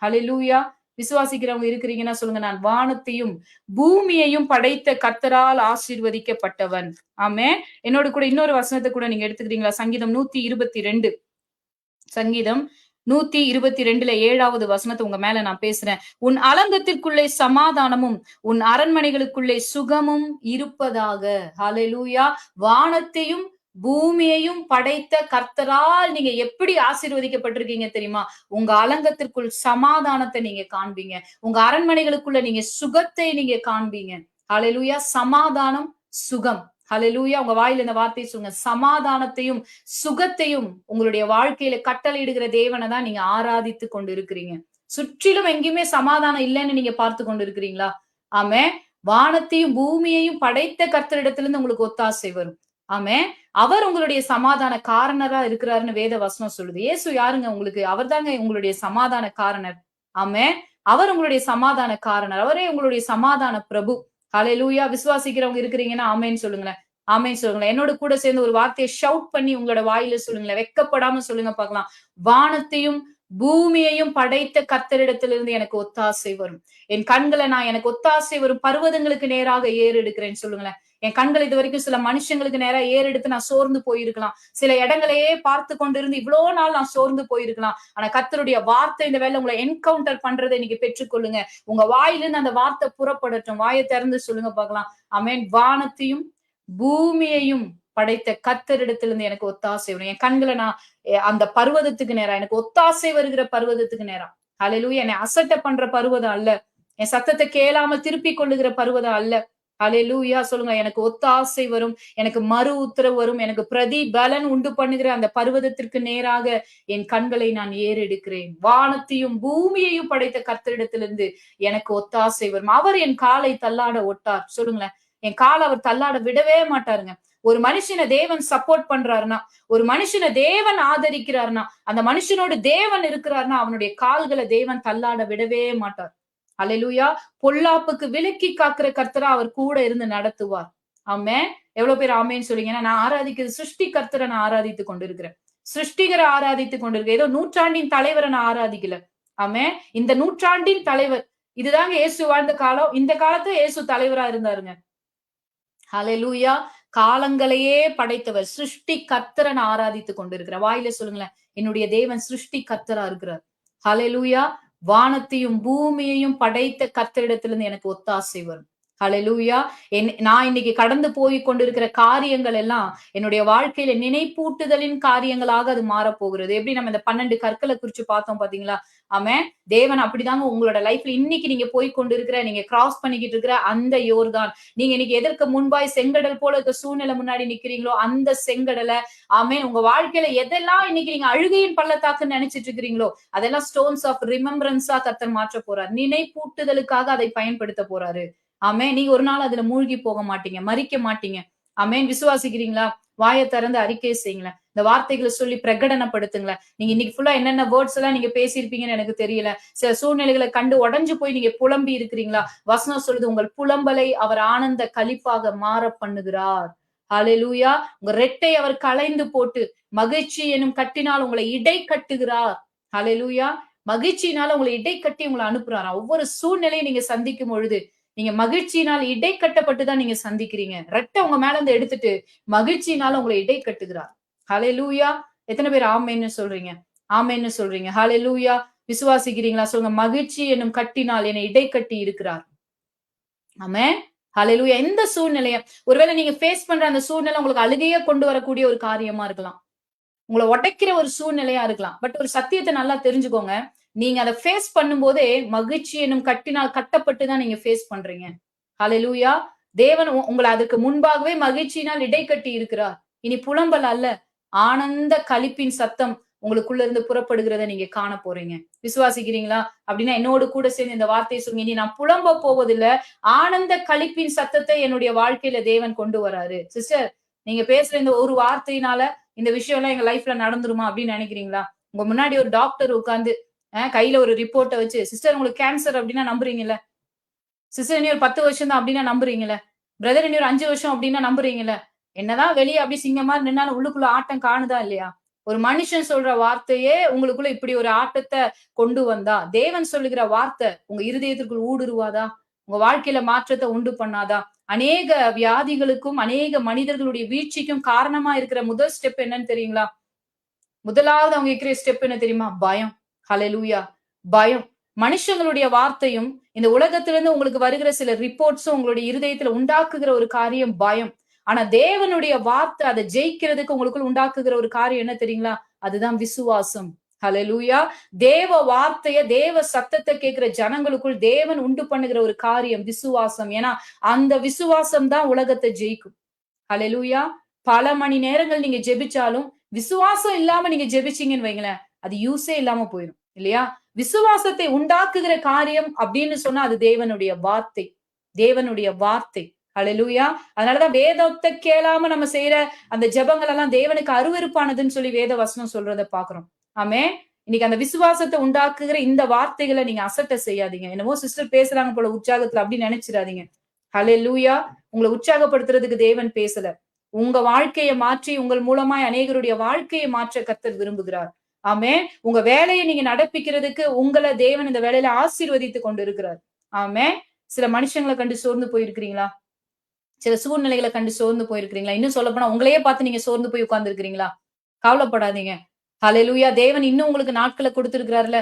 ஹalleluya. விசுவாசிக்கிறவங்க இருக்கிறீங்கன்னா சொல்லுங்க, நான் வானத்தையும் பூமியையும் படைத்த கர்த்தரால் ஆசீர்வதிக்கப்பட்டவன். ஆமென். என்னோட கூட இன்னொரு வசனத்தை கூட நீங்க எடுத்துக்கிறீங்களா? சங்கீதம் 122. சங்கீதம் 122ல 7வது வசனத்தை உங்க மேல நான் பேசுறேன். உன் அலங்கத்திற்குள்ளே சமாதானமும் உன் அரண்மனைகளுக்குள்ளே சுகமும் இருப்பதாக. ஹalleluya. வானத்தையும் பூமியையும் படைத்த கர்த்தரால் நீங்க எப்படி ஆசீர்வதிக்கப்பட்டிருக்கீங்க தெரியுமா? உங்க அலங்கத்திற்குள் சமாதானத்தை நீங்க காண்பீங்க. உங்க அரண்மனைகளுக்குள்ள நீங்க சுகத்தை நீங்க காண்பீங்க. ஹalleluya. சமாதானம், சுகம். ஹalleluya. உங்க வாயில இந்த வார்த்தையை சொல்லுங்க. சமாதானத்தையும் சுகத்தையும் உங்களுடைய வாழ்க்கையில கட்டளையிடுகிற தேவனை தான் நீங்க ஆராதித்து கொண்டு இருக்கிறீங்க. சுற்றிலும் எங்கேயுமே சமாதானம் இல்லைன்னு நீங்க பார்த்து கொண்டு இருக்கிறீங்களா? ஆமென். வானத்தையும் பூமியையும் படைத்த கர்த்தரிடத்திலிருந்து உங்களுக்கு ஒத்தாசை வரும். ஆமென். அவர் உங்களுடைய சமாதான காரணரா இருக்கிறாருன்னு வேத வசனம் சொல்லுது. இயேசு யாருங்க உங்களுக்கு? அவர்தாங்க உங்களுடைய சமாதான காரணர். ஆமென். அவர் உங்களுடைய சமாதான காரணர். அவரே உங்களுடைய சமாதான பிரபு. ஹalleluya. விசுவாசிக்கிறவங்க இருக்கிறீங்கன்னா ஆமென் சொல்லுங்களேன். ஆமென் சொல்லுங்களேன். என்னோட கூட சேர்ந்து ஒரு வார்த்தையை ஷவுட் பண்ணி உங்களோட வாயில சொல்லுங்களேன். வெட்கப்படாம சொல்லுங்க பார்க்கலாம். வானத்தையும் பூமியையும் படைத்த கர்த்தரிடத்திலிருந்து எனக்கு ஒத்தாசை வரும். என் கண்களை நான் எனக்கு ஒத்தாசை வரும் பர்வதங்களுக்கு நேராக ஏறெடுக்கிறேன்னு சொல்லுங்களேன். என் கண்கள் இது வரைக்கும் சில மனுஷங்களுக்கு நேரா ஏறெடுத்து நான் சோர்ந்து போயிருக்கலாம். சில இடங்களையே பார்த்து கொண்டிருந்து இவ்வளவு நாள் நான் சோர்ந்து போயிருக்கலாம். ஆனா கர்த்தருடைய வார்த்தை இந்த வேலை உங்களை என்கவுண்டர் பண்றதை நீங்க பெற்றுக்கொள்ளுங்க. உங்க வாயிலிருந்து அந்த வார்த்தை புறப்படட்டும். வாயை திறந்து சொல்லுங்க பார்க்கலாம். ஆமென். வானத்தையும் பூமியையும் படைத்த கர்த்தரிடத்திலிருந்து எனக்கு ஒத்தாசை வரும். என் கண்களை நான் அந்த பர்வதத்துக்கு நேரா, எனக்கு ஒத்தாசை வருகிற பர்வதத்துக்கு நேரா. ஹalleluya. என்னை அசட்டை பண்ற பர்வதம் அல்ல. என் சத்தத்தை கேளாம திருப்பிக் கொள்ளுகிற பர்வதம் அல்ல. ஹalleluya சொல்லுங்க. எனக்கு ஒத்தாசை வரும். எனக்கு மறு உத்தரவு வரும். எனக்கு பிரதிபலன் உண்டு பண்ணுகிற அந்த பர்வதத்திற்கு நேராக என் கண்களை நான் ஏறெடுக்கிறேன். வானத்தையும் பூமியையும் படைத்த கர்த்தரிடத்திலிருந்து எனக்கு ஒத்தாசை வரும். அவர் என் காலை தள்ளாட ஒட்டார். சொல்லுங்களேன். என் காலை அவர் தள்ளாட விடவே மாட்டாருங்க. ஒரு மனுஷனை தேவன் சப்போர்ட் பண்றாருன்னா, ஒரு மனுஷனை தேவன் ஆதரிக்கிறாருன்னா, அந்த மனுஷனோடு தேவன் இருக்கிறாருன்னா அவனுடைய கால்களை தேவன் தள்ளாட விடவே மாட்டார். ஹalleluya. பொல்லாப்புக்கு விலக்கி காக்கிற கர்த்தரா அவர் கூட இருந்து நடத்துவார். ஆமென். எவ்வளவு பேர் ஆமென்னு சொல்றீங்கன்னா, நான் ஆராதிக்கிறது சிருஷ்டி கர்த்தரை நான் ஆராதித்துக் கொண்டிருக்கிறேன். சிருஷ்டிகரை ஆராதித்துக் கொண்டிருக்கிறேன். ஏதோ நூற்றாண்டின் தலைவரை நான் ஆராதிக்கல. ஆமென். இந்த நூற்றாண்டின் தலைவர் இதுதாங்க இயேசு வாழ்ந்த காலம். இந்த காலத்துல இயேசு தலைவரா இருந்தாருங்க. ஹalleluya. காலங்களையே படைத்தவர் சிருஷ்டி கர்த்தரை நான் ஆராதித்துக் கொண்டிருக்கிறேன். வாயில சொல்லுங்களேன். என்னுடைய தேவன் சிருஷ்டி கர்த்தரா இருக்கிறார். ஹalleluya. வானத்தையும் பூமியையும் படைத்த கர்த்தரிடத்திலிருந்து எனக்கு ஒத்தாசை வரும். ஹalleluya. நான் இன்னைக்கு கடந்து போய் கொண்டிருக்கிற காரியங்கள் எல்லாம் என்னுடைய வாழ்க்கையில நினைப்பூட்டுதலின் காரியங்களாக அது மாறப்போகிறது. எப்படி நம்ம இந்த 12 கற்களை குறிச்சு பார்த்தோம் பாத்தீங்களா? ஆமென். தேவன் அப்படிதாங்க உங்களோட லைஃப்ல இன்னைக்கு நீங்க போய் கொண்டிருக்கிற, நீங்க கிராஸ் பண்ணிக்கிட்டு இருக்கிற அந்த யோர்தான், நீங்க இன்னைக்கு எதற்கு முன்பாய் செங்கடல் போல இருக்க சூழ்நிலை முன்னாடி நிக்கிறீங்களோ அந்த செங்கடலை, ஆமென், உங்க வாழ்க்கையில எதெல்லாம் இன்னைக்கு நீங்க அழுகையின் பள்ளத்தாக்குன்னு நினைச்சிட்டு இருக்கிறீங்களோ அதெல்லாம் ஸ்டோன்ஸ் ஆஃப் ரிமெம்பரன்ஸா கர்த்தர் மாற்ற போறார். நினைப்பூட்டுதலுக்காக அதை பயன்படுத்த போறாரு. ஆமென். நீங்க ஒரு நாள் அதுல மூழ்கி போக மாட்டீங்க, மறிக்க மாட்டீங்க. ஆமென். விசுவாசிக்கிறீங்களா? வாயை திறந்து அறிக்கை செய்யுங்களேன். இந்த வார்த்தைகளை சொல்லி பிரகடனப்படுத்துங்களேன். நீங்க இன்னைக்கு ஃபுல்லா என்னென்ன வேர்ட்ஸ் எல்லாம் நீங்க பேசியிருப்பீங்கன்னு எனக்கு தெரியல. சில சூழ்நிலைகளை கண்டு உடைஞ்சு போய் நீங்க புலம்பி இருக்கிறீங்களா? வசனம் சொல்லுது, உங்கள் புலம்பலை அவர் ஆனந்த களிப்பாக மாற பண்ணுகிறார். ஹalleluya. உங்க ரெட்டை அவர் களைந்து போட்டு மகிழ்ச்சி எனும் கட்டினால் உங்களை இடை கட்டுகிறார். ஹalleluya. மகிழ்ச்சியினால உங்களை இடை கட்டி உங்களை அனுப்புறாராம். ஒவ்வொரு சூழ்நிலையும் நீங்க சந்திக்கும் பொழுது நீங்க மகிழ்ச்சியினால் இடை கட்டப்பட்டுதான் நீங்க சந்திக்கிறீங்க. ரெட்டை உங்க மேல இருந்து எடுத்துட்டு மகிழ்ச்சியினால உங்களை இடை கட்டுகிறார். ஹalleluya. எத்தனை பேர் ஆமென்னு சொல்றீங்க? ஆமென்னு சொல்றீங்க. ஹalleluya. விசுவாசிக்கிறீங்களா? சொல்லுங்க. மகிழ்ச்சி என்னும் கட்டினால் என்னை இடை கட்டி இருக்கிறார். ஆமென். ஹalleluya. எந்த சூழ்நிலைய ஒருவேளை நீங்க ஃபேஸ் பண்ற அந்த சூழ்நிலை உங்களுக்கு அழுகையே கொண்டு வரக்கூடிய ஒரு காரியமா இருக்கலாம். உங்களை உடைக்கிற ஒரு சூழ்நிலையா இருக்கலாம். பட் ஒரு சத்தியத்தை நல்லா தெரிஞ்சுக்கோங்க. நீங்க அதை ஃபேஸ் பண்ணும்போதே மகிழ்ச்சி எனும் கட்டினால் கட்டப்பட்டுதான் நீங்க ஃபேஸ் பண்றீங்க. ஹalleluya. தேவன் உங்களை அதுக்கு முன்பாகவே மகிழ்ச்சியினால் இடைக்கட்டி இருக்கிறார். இனி புலம்பல் அல்ல, ஆனந்த களிப்பின் சத்தம் உங்களுக்குள்ள இருந்து புறப்படுகிறத நீங்க காண போறீங்க. விசுவாசிக்கிறீங்களா? அப்படின்னா என்னோடு கூட சேர்ந்து இந்த வார்த்தையை சொல்லுங்க. இனி நான் புலம்ப போவதில்லை, ஆனந்த களிப்பின் சத்தத்தை என்னுடைய வாழ்க்கையில தேவன் கொண்டு வராரு. சிஸ்டர், நீங்க பேசுற இந்த ஒரு வார்த்தையினால இந்த விஷயம் எல்லாம் எங்க லைஃப்ல நடந்துருமா அப்படின்னு நினைக்கிறீங்களா? உங்க முன்னாடி ஒரு டாக்டர் உட்கார்ந்து கையில ஒரு ரிப்போர்ட்டை வச்சு, சிஸ்டர் உங்களுக்கு கேன்சர் அப்படின்னா நம்புறீங்கல்ல? சிஸ்டர் இனி ஒரு 10 வருஷம் தான் அப்படின்னா நம்புறீங்கல்ல? பிரதர் இனி ஒரு 5 வருஷம் அப்படின்னா நம்புறீங்கல்ல? என்னதான் வெளியே அப்படி சிங்கமா நின்னாலும் உள்ளுக்குள்ள ஆட்டம் காணுதா இல்லையா? ஒரு மனுஷன் சொல்ற வார்த்தையே உங்களுக்குள்ள இப்படி ஒரு ஆட்டத்தை கொண்டு வந்தா, தேவன் சொல்லுகிற வார்த்தை உங்க இருதயத்திற்குள் ஊடுருவாதா? உங்க வாழ்க்கையில மாற்றத்தை உண்டு பண்ணாதா? அநேக வியாதிகளுக்கும் அநேக மனிதர்களுடைய வீழ்ச்சிக்கும் காரணமா இருக்கிற முதல் ஸ்டெப் என்னன்னு தெரியுங்களா? முதலாவது அவங்க இருக்கிற ஸ்டெப் என்ன தெரியுமா? பயம். ஹalleluya. பயம். மனுஷங்களுடைய வார்த்தையும் இந்த உலகத்திலிருந்து உங்களுக்கு வருகிற சில ரிப்போர்ட்ஸும் உங்களுடைய இருதயத்துல உண்டாக்குகிற ஒரு காரியம் பயம். ஆனா தேவனுடைய வார்த்தை அதை ஜெயிக்கிறதுக்கு உங்களுக்குள் உண்டாக்குகிற ஒரு காரியம் என்ன தெரியுங்களா? அதுதான் விசுவாசம். ஹalleluya. தேவ வார்த்தைய, தேவ சத்தத்தை கேட்கிற ஜனங்களுக்குள் தேவன் உண்டு பண்ணுகிற ஒரு காரியம் விசுவாசம். ஏன்னா அந்த விசுவாசம் தான் உலகத்தை ஜெயிக்கும். ஹalleluya. பல மணி நேரங்கள் நீங்க ஜெபிச்சாலும் விசுவாசம் இல்லாம நீங்க ஜெபிச்சீங்கன்னு வைங்களேன், அது யூஸே இல்லாம போயிரும் இல்லையா? விசுவாசத்தை உண்டாக்குகிற காரியம் அப்படின்னு சொன்னா அது தேவனுடைய வார்த்தை. தேவனுடைய வார்த்தை. ஹalleluya. அதனாலதான் வேதத்தை கேளாம நம்ம செய்யற அந்த ஜெபங்கள் எல்லாம் தேவனுக்கு அருவருப்பானதுன்னு சொல்லி வேத வசனம் சொல்றத பாக்குறோம். ஆமென். இன்னைக்கு அந்த விசுவாசத்தை உண்டாக்குகிற இந்த வார்த்தைகளை நீங்க அசட்டை செய்யாதீங்க. என்னமோ சிஸ்டர் பேசுறாங்க போல உற்சாகத்துல அப்படி நினைச்சிடாதீங்க. ஹalleluya. உங்களை உற்சாகப்படுத்துறதுக்கு தேவன் பேசல. உங்க வாழ்க்கையை மாற்றி உங்கள் மூலமாய் அநேகருடைய வாழ்க்கையை மாற்ற கர்த்தர் விரும்புகிறார். ஆமென். உங்க வேலையை நீங்க நடப்பிக்கிறதுக்கு உங்களை தேவன் இந்த வேலையில ஆசீர்வதித்து கொண்டு இருக்கிறார். ஆமென். சில மனுஷங்களை கண்டு சோர்ந்து போயிருக்கிறீங்களா? சில சூழ்நிலைகளை கண்டு சோர்ந்து போயிருக்கிறீங்களா? இன்னும் சொல்ல போனா உங்களையே பார்த்து நீங்க சோர்ந்து போய் உட்கார்ந்து இருக்கிறீங்களா? கவலைப்படாதீங்க. ஹalleluya. தேவன் இன்னும் உங்களுக்கு நாட்களை கொடுத்திருக்கிறார்ல.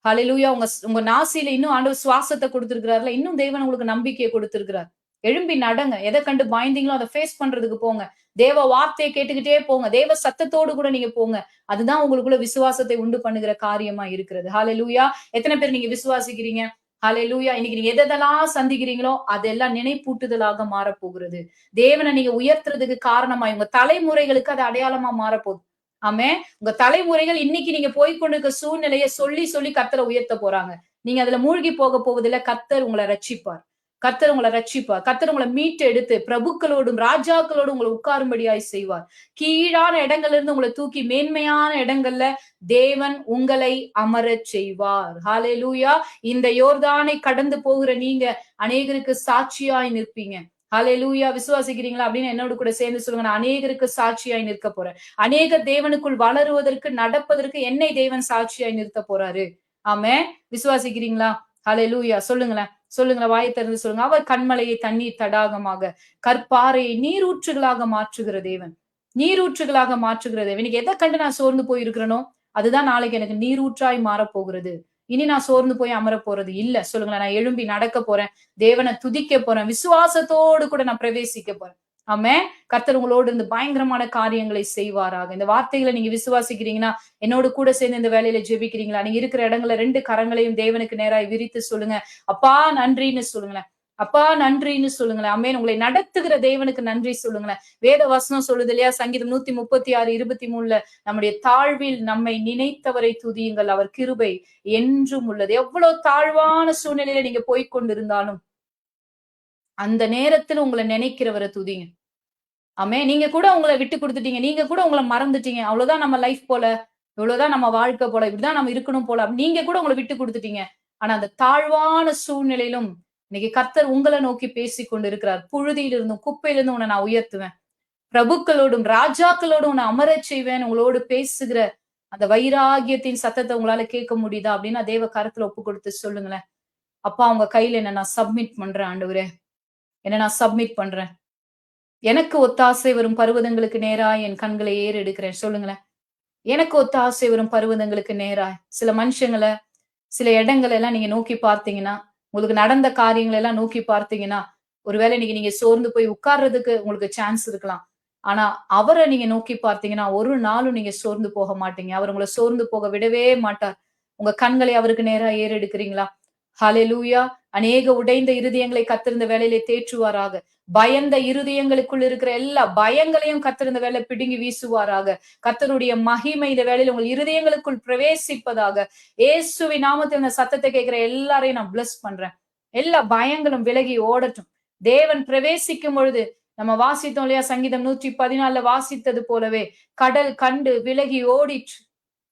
ஹalleluya. உங்க நாசியில இன்னும் ஆண்டவர் சுவாசத்தை கொடுத்திருக்கிறார்ல. இன்னும் தேவன் உங்களுக்கு நம்பிக்கையை கொடுத்திருக்கிறார். எழும்பி நடங்க. எதை கண்டு பயந்தீங்களோ அதை ஃபேஸ் பண்றதுக்கு போங்க. தேவ வார்த்தையை கேட்டுக்கிட்டே போங்க. தேவ சத்தத்தோடு கூட நீங்க போங்க. அதுதான் உங்களுக்குள்ள விசுவாசத்தை உண்டு பண்ணுகிற காரியமா இருக்கிறது. ஹalleluya. எத்தனை பேர் நீங்க விசுவாசிக்கிறீங்க? ஹalleluya. இன்னைக்கு நீங்க எதெல்லாம் சந்திக்கிறீங்களோ அதெல்லாம் நினைப்பூட்டுதலாக மாறப்போகிறது. தேவனை நீங்க உயர்த்துறதுக்கு காரணமா உங்க தலைமுறைகளுக்கு அது அடையாளமா மாறப்போகுது. ஆமென். உங்க தலைமுறைகள் இன்னைக்கு நீங்க போய்க்கொண்டிருக்க சூழ்நிலையை சொல்லி சொல்லி கர்த்தரை உயர்த்த போறாங்க. நீங்க அதுல மூழ்கி போக போவதில்ல. கர்த்தர் உங்களை ரட்சிப்பார். கர்த்தர் உங்களை ரட்சிப்பார். கர்த்தர் உங்களை மீட்டு எடுத்து பிரபுக்களோடும் ராஜாக்களோடும் உங்களை உட்காரும்படியாய் செய்வார். கீழான இடங்கள்ல இருந்து உங்களை தூக்கி மேன்மையான இடங்கள்ல தேவன் உங்களை அமரச் செய்வார். ஹalleluya. இந்த யோர்தானை கடந்து போகிற நீங்க அநேகருக்கு சாட்சியாய் நிற்பீங்க. ஹalleluya. விசுவாசிக்கிறீங்களா அப்படின்னு என்னோட கூட சேர்ந்து சொல்லுங்க. நான் அநேகருக்கு சாட்சியாய் நிற்க போறேன். அநேக தேவனுக்குள் வளருவதற்கு நடப்பதற்கு என்னை தேவன் சாட்சியாய் நிறுத்த போறாரு. ஆமென். விசுவாசிக்கிறீங்களா? ஹalleluya. சொல்லுங்களேன். சொல்லுங்களேன். வாயை திறந்து சொல்லுங்க. அவர் கன்மலையை தண்ணீர் தடாகமாக, கற்பாறையை நீரூற்றுகளாக மாற்றுகிற தேவன். நீரூற்றுகளாக மாற்றுகிற தேவன். இன்னைக்கு எதை கண்டு நான் சோர்ந்து போயிருக்கிறேனோ அதுதான் நாளைக்கு எனக்கு நீரூற்றாய் மாறப் போகிறது. இனி நான் சோர்ந்து போய் அமர போறது இல்ல. சொல்லுங்களேன். நான் எழும்பி நடக்க போறேன். தேவனை துதிக்க போறேன். விசுவாசத்தோடு கூட நான் பிரவேசிக்க போறேன். ஆமென். கர்த்தர் உங்களோடு இருந்து பயங்கரமான காரியங்களை செய்வாராக. இந்த வார்த்தைகளை நீங்க விசுவாசிக்கிறீங்கன்னா என்னோடு கூட சேர்ந்து இந்த வேலையில ஜெபிக்கிறீங்களா? நீங்க இருக்கிற இடங்கள்ல 2 கரங்களையும் தேவனுக்கு நேராய் விரித்து சொல்லுங்க. அப்பா நன்றின்னு சொல்லுங்களேன். அப்பா நன்றின்னு சொல்லுங்களேன். ஆமென். உங்களை நடத்துகிற தேவனுக்கு நன்றி சொல்லுங்களேன். வேத வசனம் சொல்லுது இல்லையா? சங்கீதம் 136:23 நம்முடைய தாழ்வில் நம்மை நினைத்தவரை துதியுங்கள். அவர் கிருபை என்றும் உள்ளது. எவ்வளவு தாழ்வான சூழ்நிலையில நீங்க போய்க் கொண்டிருந்தாலும் அந்த நேரத்துல உங்களை நினைக்கிறவரை துதிங்க. ஆமென். நீங்க கூட உங்கள விட்டு குடுத்துட்டீங்க. நீங்க கூட உங்கள மறந்துட்டீங்க. அவ்வளவுதான் நம்ம லைஃப் போல. இவ்வளவுதான் நம்ம வாழ்க்கை போல. இப்படிதான் நம்ம இருக்கணும் போல. நீங்க கூட உங்கள விட்டு குடுத்துட்டீங்க. ஆனா அந்த தாழ்வான சூழ்நிலையிலும் இன்னைக்கு கர்த்தர் உங்கள நோக்கி பேசிக் கொண்டிருக்கிறார். புழுதியிலிருந்தும் குப்பையிலிருந்தும் உன்னை நான் உயர்த்துவேன். பிரபுக்களோடும் ராஜாக்களோடும் உன்னை அமரச் செய்வேன். உங்களோடு பேசுகிற அந்த வைராகியத்தின் சத்தத்தை உங்களால கேட்க முடியுதா அப்படின்னு தேவ கரத்துல ஒப்பு கொடுத்து சொல்லுங்களேன். அப்பா உங்க கையில என்ன நான் சப்மிட் பண்றேன் ஆண்டவரே. என்ன நான் சப்மிட் பண்றேன். எனக்கு ஒத்தாசை வரும் பர்வதங்களுக்கு நேராய் என் கண்களை ஏறெடுக்கிறேன். சொல்லுங்களேன். எனக்கு ஒத்தாசை வரும் பர்வதங்களுக்கு நேராய். சில மனுஷங்கள, சில இடங்களை எல்லாம் நீங்க நோக்கி பார்த்தீங்கன்னா, உங்களுக்கு நடந்த காரியங்களை எல்லாம் நோக்கி பார்த்தீங்கன்னா, ஒருவேளை இன்னைக்கு நீங்க சோர்ந்து போய் உட்கார்றதுக்கு உங்களுக்கு சான்ஸ் இருக்கலாம். ஆனா அவரை நீங்க நோக்கி பார்த்தீங்கன்னா, ஒரு நாளும் நீங்க சோர்ந்து போக மாட்டீங்க. அவர் உங்களை சோர்ந்து போக விடவே மாட்டார். உங்க கண்களை அவருக்கு நேரா ஏறெடுக்கிறீங்களா? ஹalleluya. அநேக உடைந்த இருதயங்களை கர்த்தர் இந்த வேளையிலே தேற்றுவாராக. பயந்த இருதயங்களுக்குள் இருக்கிற எல்லா பயங்களையும் கர்த்தர் இந்த வேளை பிடுங்கி வீசுவாராக. கர்த்தருடைய மகிமை இந்த வேளையில உங்கள் இருதயங்களுக்குள் பிரவேசிப்பதாக. இயேசுவின் நாமத்தில் இந்த சத்தத்தை கேட்கிற எல்லாரையும் நான் பிளஸ் பண்றேன். எல்லா பயங்களும் விலகி ஓடட்டும். தேவன் பிரவேசிக்கும் பொழுது நம்ம வாசித்தோம் இல்லையா? சங்கீதம் 114 வாசித்தது போலவே கடல் கண்டு விலகி ஓடிற்று.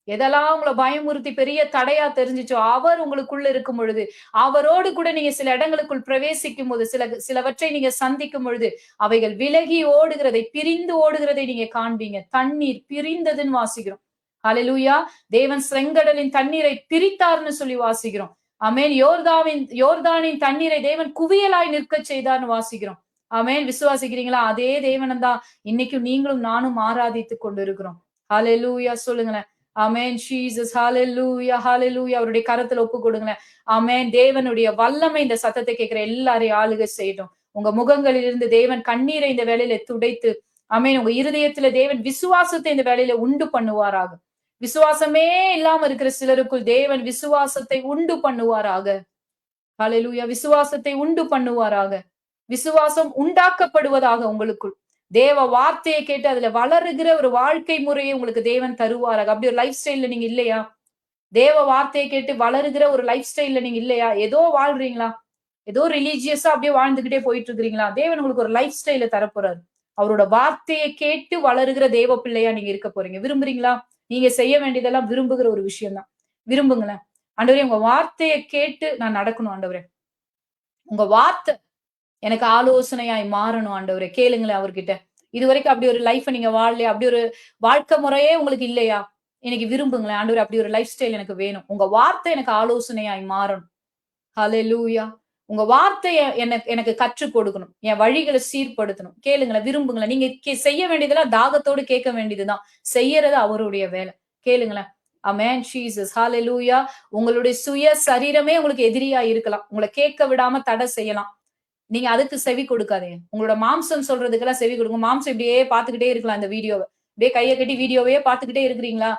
எதெல்லாம் உங்களை பயமுறுத்தி பெரிய தடையா தெரிஞ்சுச்சோ அவர் உங்களுக்குள்ள இருக்கும் பொழுது, அவரோடு கூட நீங்க சில இடங்களுக்குள் பிரவேசிக்கும் போது, சிலவற்றை நீங்க சந்திக்கும் பொழுது அவைகள் விலகி ஓடுகிறதை, பிரிந்து ஓடுகிறதை நீங்க காண்பீங்க. தண்ணீர் பிரிந்ததுன்னு வாசிக்கிறோம். ஹalleluya. தேவன் செங்கடலின் தண்ணீரை பிரித்தார்னு சொல்லி வாசிக்கிறோம். ஆமென். யோர்தானின் தண்ணீரை தேவன் குவியலாய் நிற்க செய்தார்னு வாசிக்கிறோம். ஆமென். விசுவாசிக்கிறீங்களா? அதே தேவன் தான் இன்னைக்கும் நீங்களும் நானும் ஆராதித்துக் கொண்டிருக்கிறோம். ஹalleluya. சொல்லுங்களேன். ஆமென். ஜீசஸ். ஹalleluya. ஹalleluya. அவருடைய கரத்துல ஒப்பு கொடுங்களேன். ஆமென். தேவனுடைய வல்லமை இந்த சத்தத்தை கேட்கிற எல்லாரையும் ஆளுகை செய்யட்டும். உங்க முகங்களிலிருந்து தேவன் கண்ணீரை இந்த வேளையில துடைத்து, ஆமென், உங்க இருதயத்துல தேவன் விசுவாசத்தை இந்த வேளையில உண்டு பண்ணுவாராக. விசுவாசமே இல்லாம இருக்கிற சிலருக்குள் தேவன் விசுவாசத்தை உண்டு பண்ணுவாராக. ஹalleluya. விசுவாசத்தை உண்டு பண்ணுவாராக. விசுவாசம் உண்டாக்கப்படுவதாக உங்களுக்குள். தேவ வார்த்தையை கேட்டு அதுல வளருகிற ஒரு வாழ்க்கை முறையை உங்களுக்கு தேவன் தருவாராக. அப்படி ஒரு லைஃப் ஸ்டைல்ல நீங்க இல்லையா? தேவ வார்த்தையை கேட்டு வளருகிற ஒரு லைஃப் ஸ்டைல்ல நீங்க இல்லையா? ஏதோ வாழ்றீங்களா? ஏதோ ரிலீஜியஸா அப்படியே வாழ்ந்துகிட்டே போயிட்டு இருக்கிறீங்களா? தேவன் உங்களுக்கு ஒரு லைஃப் ஸ்டைல தரப்போறாரு. அவரோட வார்த்தையை கேட்டு வளருகிற தேவ பிள்ளையா நீங்க இருக்க போறீங்க. விரும்புறீங்களா? நீங்க செய்ய வேண்டியதெல்லாம் விரும்புகிற ஒரு விஷயம் தான். விரும்புங்களேன். ஆண்டவரே, உங்க வார்த்தையை கேட்டு நான் நடக்கணும் ஆண்டவரே. உங்க வார்த்தை எனக்கு ஆலோசனையாய் மாறணும் ஆண்டவரே. கேளுங்களேன் அவர்கிட்ட. இதுவரைக்கும் அப்படி ஒரு லைஃப் நீங்க வாழலையா? அப்படி ஒரு வாழ்க்கை முறையே உங்களுக்கு இல்லையா? இன்னைக்கு விரும்புங்களேன். ஆண்டவரே, அப்படி ஒரு லைஃப் ஸ்டைல் எனக்கு வேணும். உங்க வார்த்தை எனக்கு ஆலோசனையாய் மாறணும். ஹalleluya. உங்க வார்த்தைய எனக்கு கற்றுக் கொடுக்கணும். என் வழிகளை சீர்படுத்தணும். கேளுங்களேன், விரும்புங்களேன். நீங்க செய்ய வேண்டியதெல்லாம் தாகத்தோடு கேட்க வேண்டியதுதான். செய்யறது அவருடைய வேலை. கேளுங்களேன். ஆமென். ஜீசஸ். ஹalleluya. உங்களுடைய சுய சரீரமே உங்களுக்கு எதிரியா இருக்கலாம். உங்களை கேட்க விடாம தடை செய்யலாம். நீங்க அதுக்கு செவி கொடுக்காதீங்க. உங்களோட மாம்சம் சொல்றதுக்கெல்லாம் செவி கொடுங்க. மாம்சம் இப்படியே பார்த்துக்கிட்டே இருக்கலாம் இந்த வீடியோவ. அப்படியே கைய கட்டி வீடியோவே பார்த்துக்கிட்டே இருக்கிறீங்களா?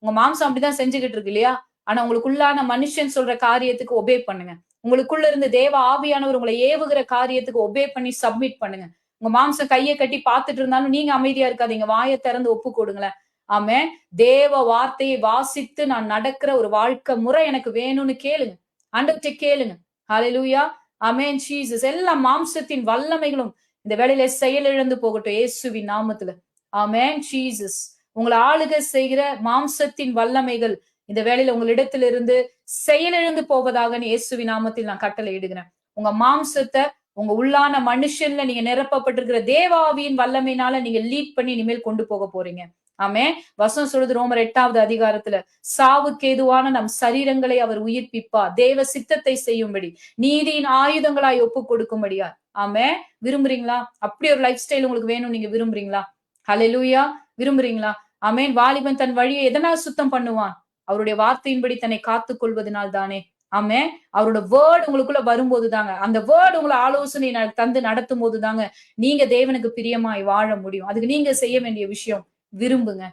உங்க மாம்சம் அப்படிதான் செஞ்சுகிட்டு இருக்கு இல்லையா? ஆனா உங்களுக்குள்ளான மனுஷன் சொல்ற காரியத்துக்கு ஒபே பண்ணுங்க. உங்களுக்குள்ள இருந்து தேவ ஆவியானவர் உங்களை ஏவுகிற காரியத்துக்கு ஒபே பண்ணி சப்மிட் பண்ணுங்க. உங்க மாம்சம் கைய கட்டி பார்த்துட்டு இருந்தாலும் நீங்க அமைதியா இருக்காதீங்க. வாயை திறந்து ஒப்பு கொடுங்களேன். ஆமென். தேவ வார்த்தையை வாசித்து நான் நடக்கிற ஒரு வாழ்க்கை முறை எனக்கு வேணும்னு கேளுங்க. ஆண்டவர்ட்ட கேளுங்க. ஹalleluya. ஆமென். ஜீசஸ். எல்லா மாம்சத்தின் வல்லமைகளும் இந்த வேளையில செயலிழந்து போகட்டும் இயேசுவின் நாமத்துல. ஆமென். ஜீசஸ். உங்களை ஆளுகை செய்கிற மாம்சத்தின் வல்லமைகள் இந்த வேளையில உங்களிடத்திலிருந்து செயலிழந்து போவதாக இயேசுவின் நாமத்தில் நான் கட்டளை இடுகிறேன். உங்க மாம்சத்தை உங்க உள்ளான மனுஷன்ல நீங்க நிரப்பப்பட்டிருக்கிற தேவாவியின் வல்லமையினால நீங்க லீட் பண்ணி இனிமேல் கொண்டு போக போறீங்க. ஆமென். வசனம் சொல்றது ரோமர் 8வது அதிகாரத்துல, சாவுக்கு ஏதுவான நம் சரீரங்களை அவர் உயிர்ப்பிப்பார், தேவ சித்தத்தை செய்யும்படி நீதியின் ஆயுதங்களாய் ஒப்பு கொடுக்கும்படியா. ஆமென். விரும்புறீங்களா? அப்படி ஒரு லைஃப் ஸ்டைல் உங்களுக்கு வேணும் நீங்க விரும்புறீங்களா? ஹalleluya. விரும்புறீங்களா? ஆமென். வாலிபன் தன் வழியை எதனால் சுத்தம் பண்ணுவான்? அவருடைய வார்த்தையின்படி தன்னை காத்துக் கொள்வதனால் தானே. ஆமென். அவரோட வேர்ட் உங்களுக்குள்ள வரும்போது தாங்க, அந்த வேர்ட் உங்களை ஆலோசனை தந்து நடத்தும் போது தாங்க நீங்க தேவனுக்கு பிரியமாய் வாழ முடியும். அதுக்கு நீங்க செய்ய வேண்டிய விஷயம் விரும்புங்க,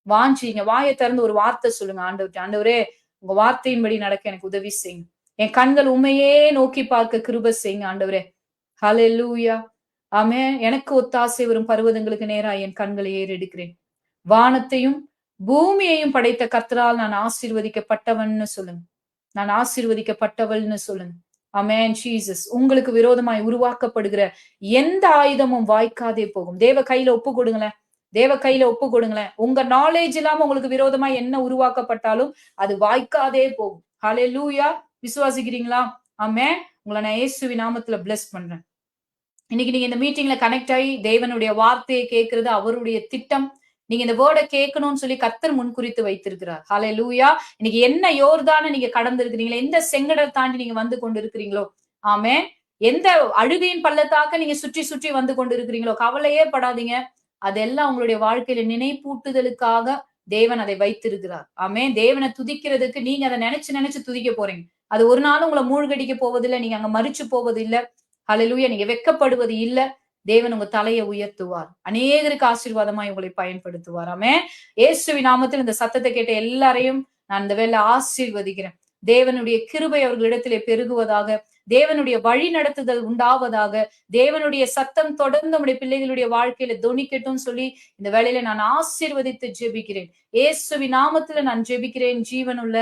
வாஞ்சிங்க. வாயை திறந்து ஒரு வார்த்தை சொல்லுங்க ஆண்டவர்ட்ட. ஆண்டவரே, உங்க வார்த்தையின்படி நடக்க எனக்கு உதவி செய்யுங்க. என் கண்கள் உண்மையே நோக்கி பார்க்க கிருபை செய்யுங்க ஆண்டவரே. ஹalleluya. ஆமென். எனக்கு ஒத்தாசை வரும் பர்வதங்களுக்கு நேரா என் கண்களை ஏறெடுக்கிறேன். வானத்தையும் பூமியையும் படைத்த கர்த்தரால் நான் ஆசீர்வதிக்கப்பட்டவன்னு சொல்லுங்க. நான் ஆசீர்வதிக்கப்பட்டவள்னு சொல்லுங்க. ஆமென். ஜீசஸ். உங்களுக்கு விரோதமாய் உருவாக்கப்படுகிற எந்த ஆயுதமும் வாய்க்காதே போகும். தேவ கையில ஒப்பு கொடுங்களேன். தேவ கையில ஒப்பு கொடுங்களேன். உங்க நாலேஜ் இல்லாம உங்களுக்கு விரோதமா என்ன உருவாக்கப்பட்டாலும் அது வாய்க்காதே போகும். ஹalleluya. விசுவாசிக்கிறீங்களா? ஆமென். உங்களை நான் இயேசுவின் நாமத்துல பிளஸ் பண்றேன். இன்னைக்கு நீங்க இந்த மீட்டிங்ல கனெக்ட் ஆகி தேவனுடைய வார்த்தையை கேட்கிறது அவருடைய திட்டம். நீங்க இந்த வேர்டை கேட்கணும்னு சொல்லி கர்த்தர் முன்குறித்து வைத்திருக்கிறார். ஹalleluya. இன்னைக்கு என்ன யோர்தான நீங்க கடந்து இருக்கிறீங்களோ, எந்த செங்கடல் தாண்டி நீங்க வந்து கொண்டு இருக்கிறீங்களோ, ஆமென், எந்த அழுகையின் பள்ளத்தாக்க நீங்க சுற்றி சுற்றி வந்து கொண்டு இருக்கிறீங்களோ, கவலையே படாதீங்க. அதெல்லாம் உங்களுடைய வாழ்க்கையில நினைப்பூட்டுதலுக்காக தேவன் அதை வைத்திருக்கிறார். ஆமென். தேவனை துதிக்கிறதுக்கு நீங்க அதை நினைச்சு நினைச்சு துதிக்க போறீங்க. அது ஒரு நாளும் உங்களை மூழ்கடிக்க போவதில்லை. நீங்க அங்க மறிச்சு போவது இல்ல. ஹalleluya. நீங்க வெட்கப்படுவது இல்ல. தேவன் உங்க தலையை உயர்த்துவார். அநேகருக்கு ஆசீர்வாதமாய் உங்களை பயன்படுத்துவார். ஆமென். இயேசுவின் நாமத்தில் இந்த சத்தத்தை கேட்ட எல்லாரையும் நான் இந்த வேளை ஆசீர்வதிக்கிறேன். தேவனுடைய கிருபை அவர்களிடத்திலே பெருகுவதாக, தேவனுடைய வழி நடத்துதல் உண்டாவதாக, தேவனுடைய சத்தம் தொடர்ந்து நம்முடைய பிள்ளைகளுடைய வாழ்க்கையில தொனிக்கட்டும் சொல்லி இந்த வேளையில நான் ஆசீர்வதித்து ஜெபிக்கிறேன். இயேசுவின் நாமத்துல நான் ஜெபிக்கிறேன் ஜீவனுள்ள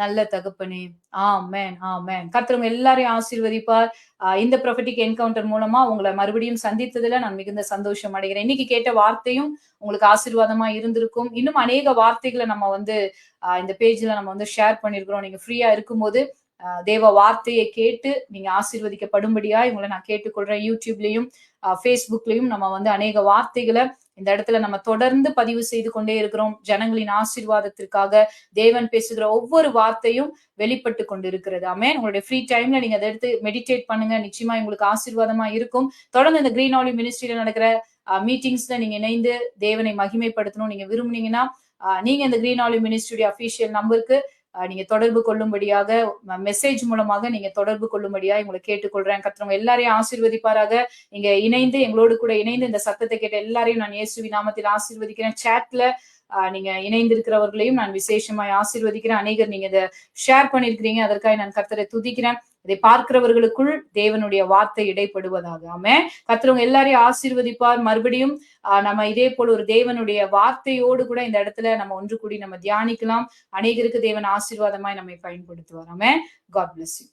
நல்ல தகப்பனே. ஆமென். ஆமென். கர்த்தர் எல்லாரையும் ஆசீர்வதிப்பார். இந்த ப்ரொபெட்டிக் என்கவுண்டர் மூலமா உங்களை மறுபடியும் சந்தித்ததுல நான் மிகுந்த சந்தோஷம் அடைகிறேன். இன்னைக்கு கேட்ட வார்த்தையும் உங்களுக்கு ஆசீர்வாதமா இருந்திருக்கும். இன்னும் அநேக வார்த்தைகளை நம்ம வந்து இந்த பேஜ்ல நம்ம வந்து ஷேர் பண்ணிருக்கிறோம். நீங்க ஃப்ரீயா இருக்கும்போது தேவ வார்த்தையை கேட்டு நீங்க ஆசீர்வதிக்கப்படும்படியா உங்களை நான் கேட்டுக்கொள்றேன். யூடியூப்லயும் ஃபேஸ்புக்லயும் நம்ம வந்து அநேக வார்த்தைகளை இந்த இடத்துல நம்ம தொடர்ந்து பதிவு செய்து கொண்டே இருக்கிறோம். ஜனங்களின் ஆசீர்வாதத்திற்காக தேவன் பேசுகிற ஒவ்வொரு வார்த்தையும் வெளிப்பட்டு கொண்டு இருக்கிறது. ஆமென். உங்களுடைய ஃப்ரீ டைம்ல நீங்க அதை எடுத்து மெடிடேட் பண்ணுங்க. நிச்சயமா உங்களுக்கு ஆசீர்வாதமா இருக்கும். தொடர்ந்து இந்த கிரீன் ஆலிவ் மினிஸ்ட்ரியில நடக்கிற மீட்டிங்ஸ்ல நீங்க இணைந்து தேவனை மகிமைப்படுத்தணும் நீங்க விரும்புனீங்கன்னா நீங்க இந்த கிரீன் ஆலிவ் மினிஸ்ட்ரி அபிஷியல் நம்பருக்கு நீங்க தொடர்பு கொள்ளும்படியாக மெசேஜ் மூலமாக நீங்க தொடர்பு கொள்ளும்படியா உங்களை கேட்டுக்கொள்றேன். கர்த்தர் எல்லாரையும் ஆசீர்வதிப்பாராக. நீங்க இணைந்து எங்களோடு கூட இணைந்து இந்த சத்தத்தை கேட்ட எல்லாரையும் நான் இயேசுவின் நாமத்தில் ஆசீர்வதிக்கிறேன். சாட்ல நீங்க இணைந்திருக்கிறவர்களையும் நான் விசேஷமாய் ஆசீர்வதிக்கிறேன். அநேகர் நீங்க இதை ஷேர் பண்ணிருக்கிறீங்க. அதற்காக நான் கர்த்தரை துதிக்கிறேன். இதை பார்க்கிறவர்களுக்குள் தேவனுடைய வார்த்தை இடைப்படுவதாக. ஆமென். கர்த்தர் உங்க எல்லாரையும் ஆசீர்வதிப்பார். மறுபடியும் நம்ம இதே போல ஒரு தேவனுடைய வார்த்தையோடு கூட இந்த இடத்துல நம்ம ஒன்று கூடி நம்ம தியானிக்கலாம். அநேகருக்கு தேவன் ஆசீர்வாதமாய் நம்மை பயன்படுத்துவார். ஆமென். God bless you.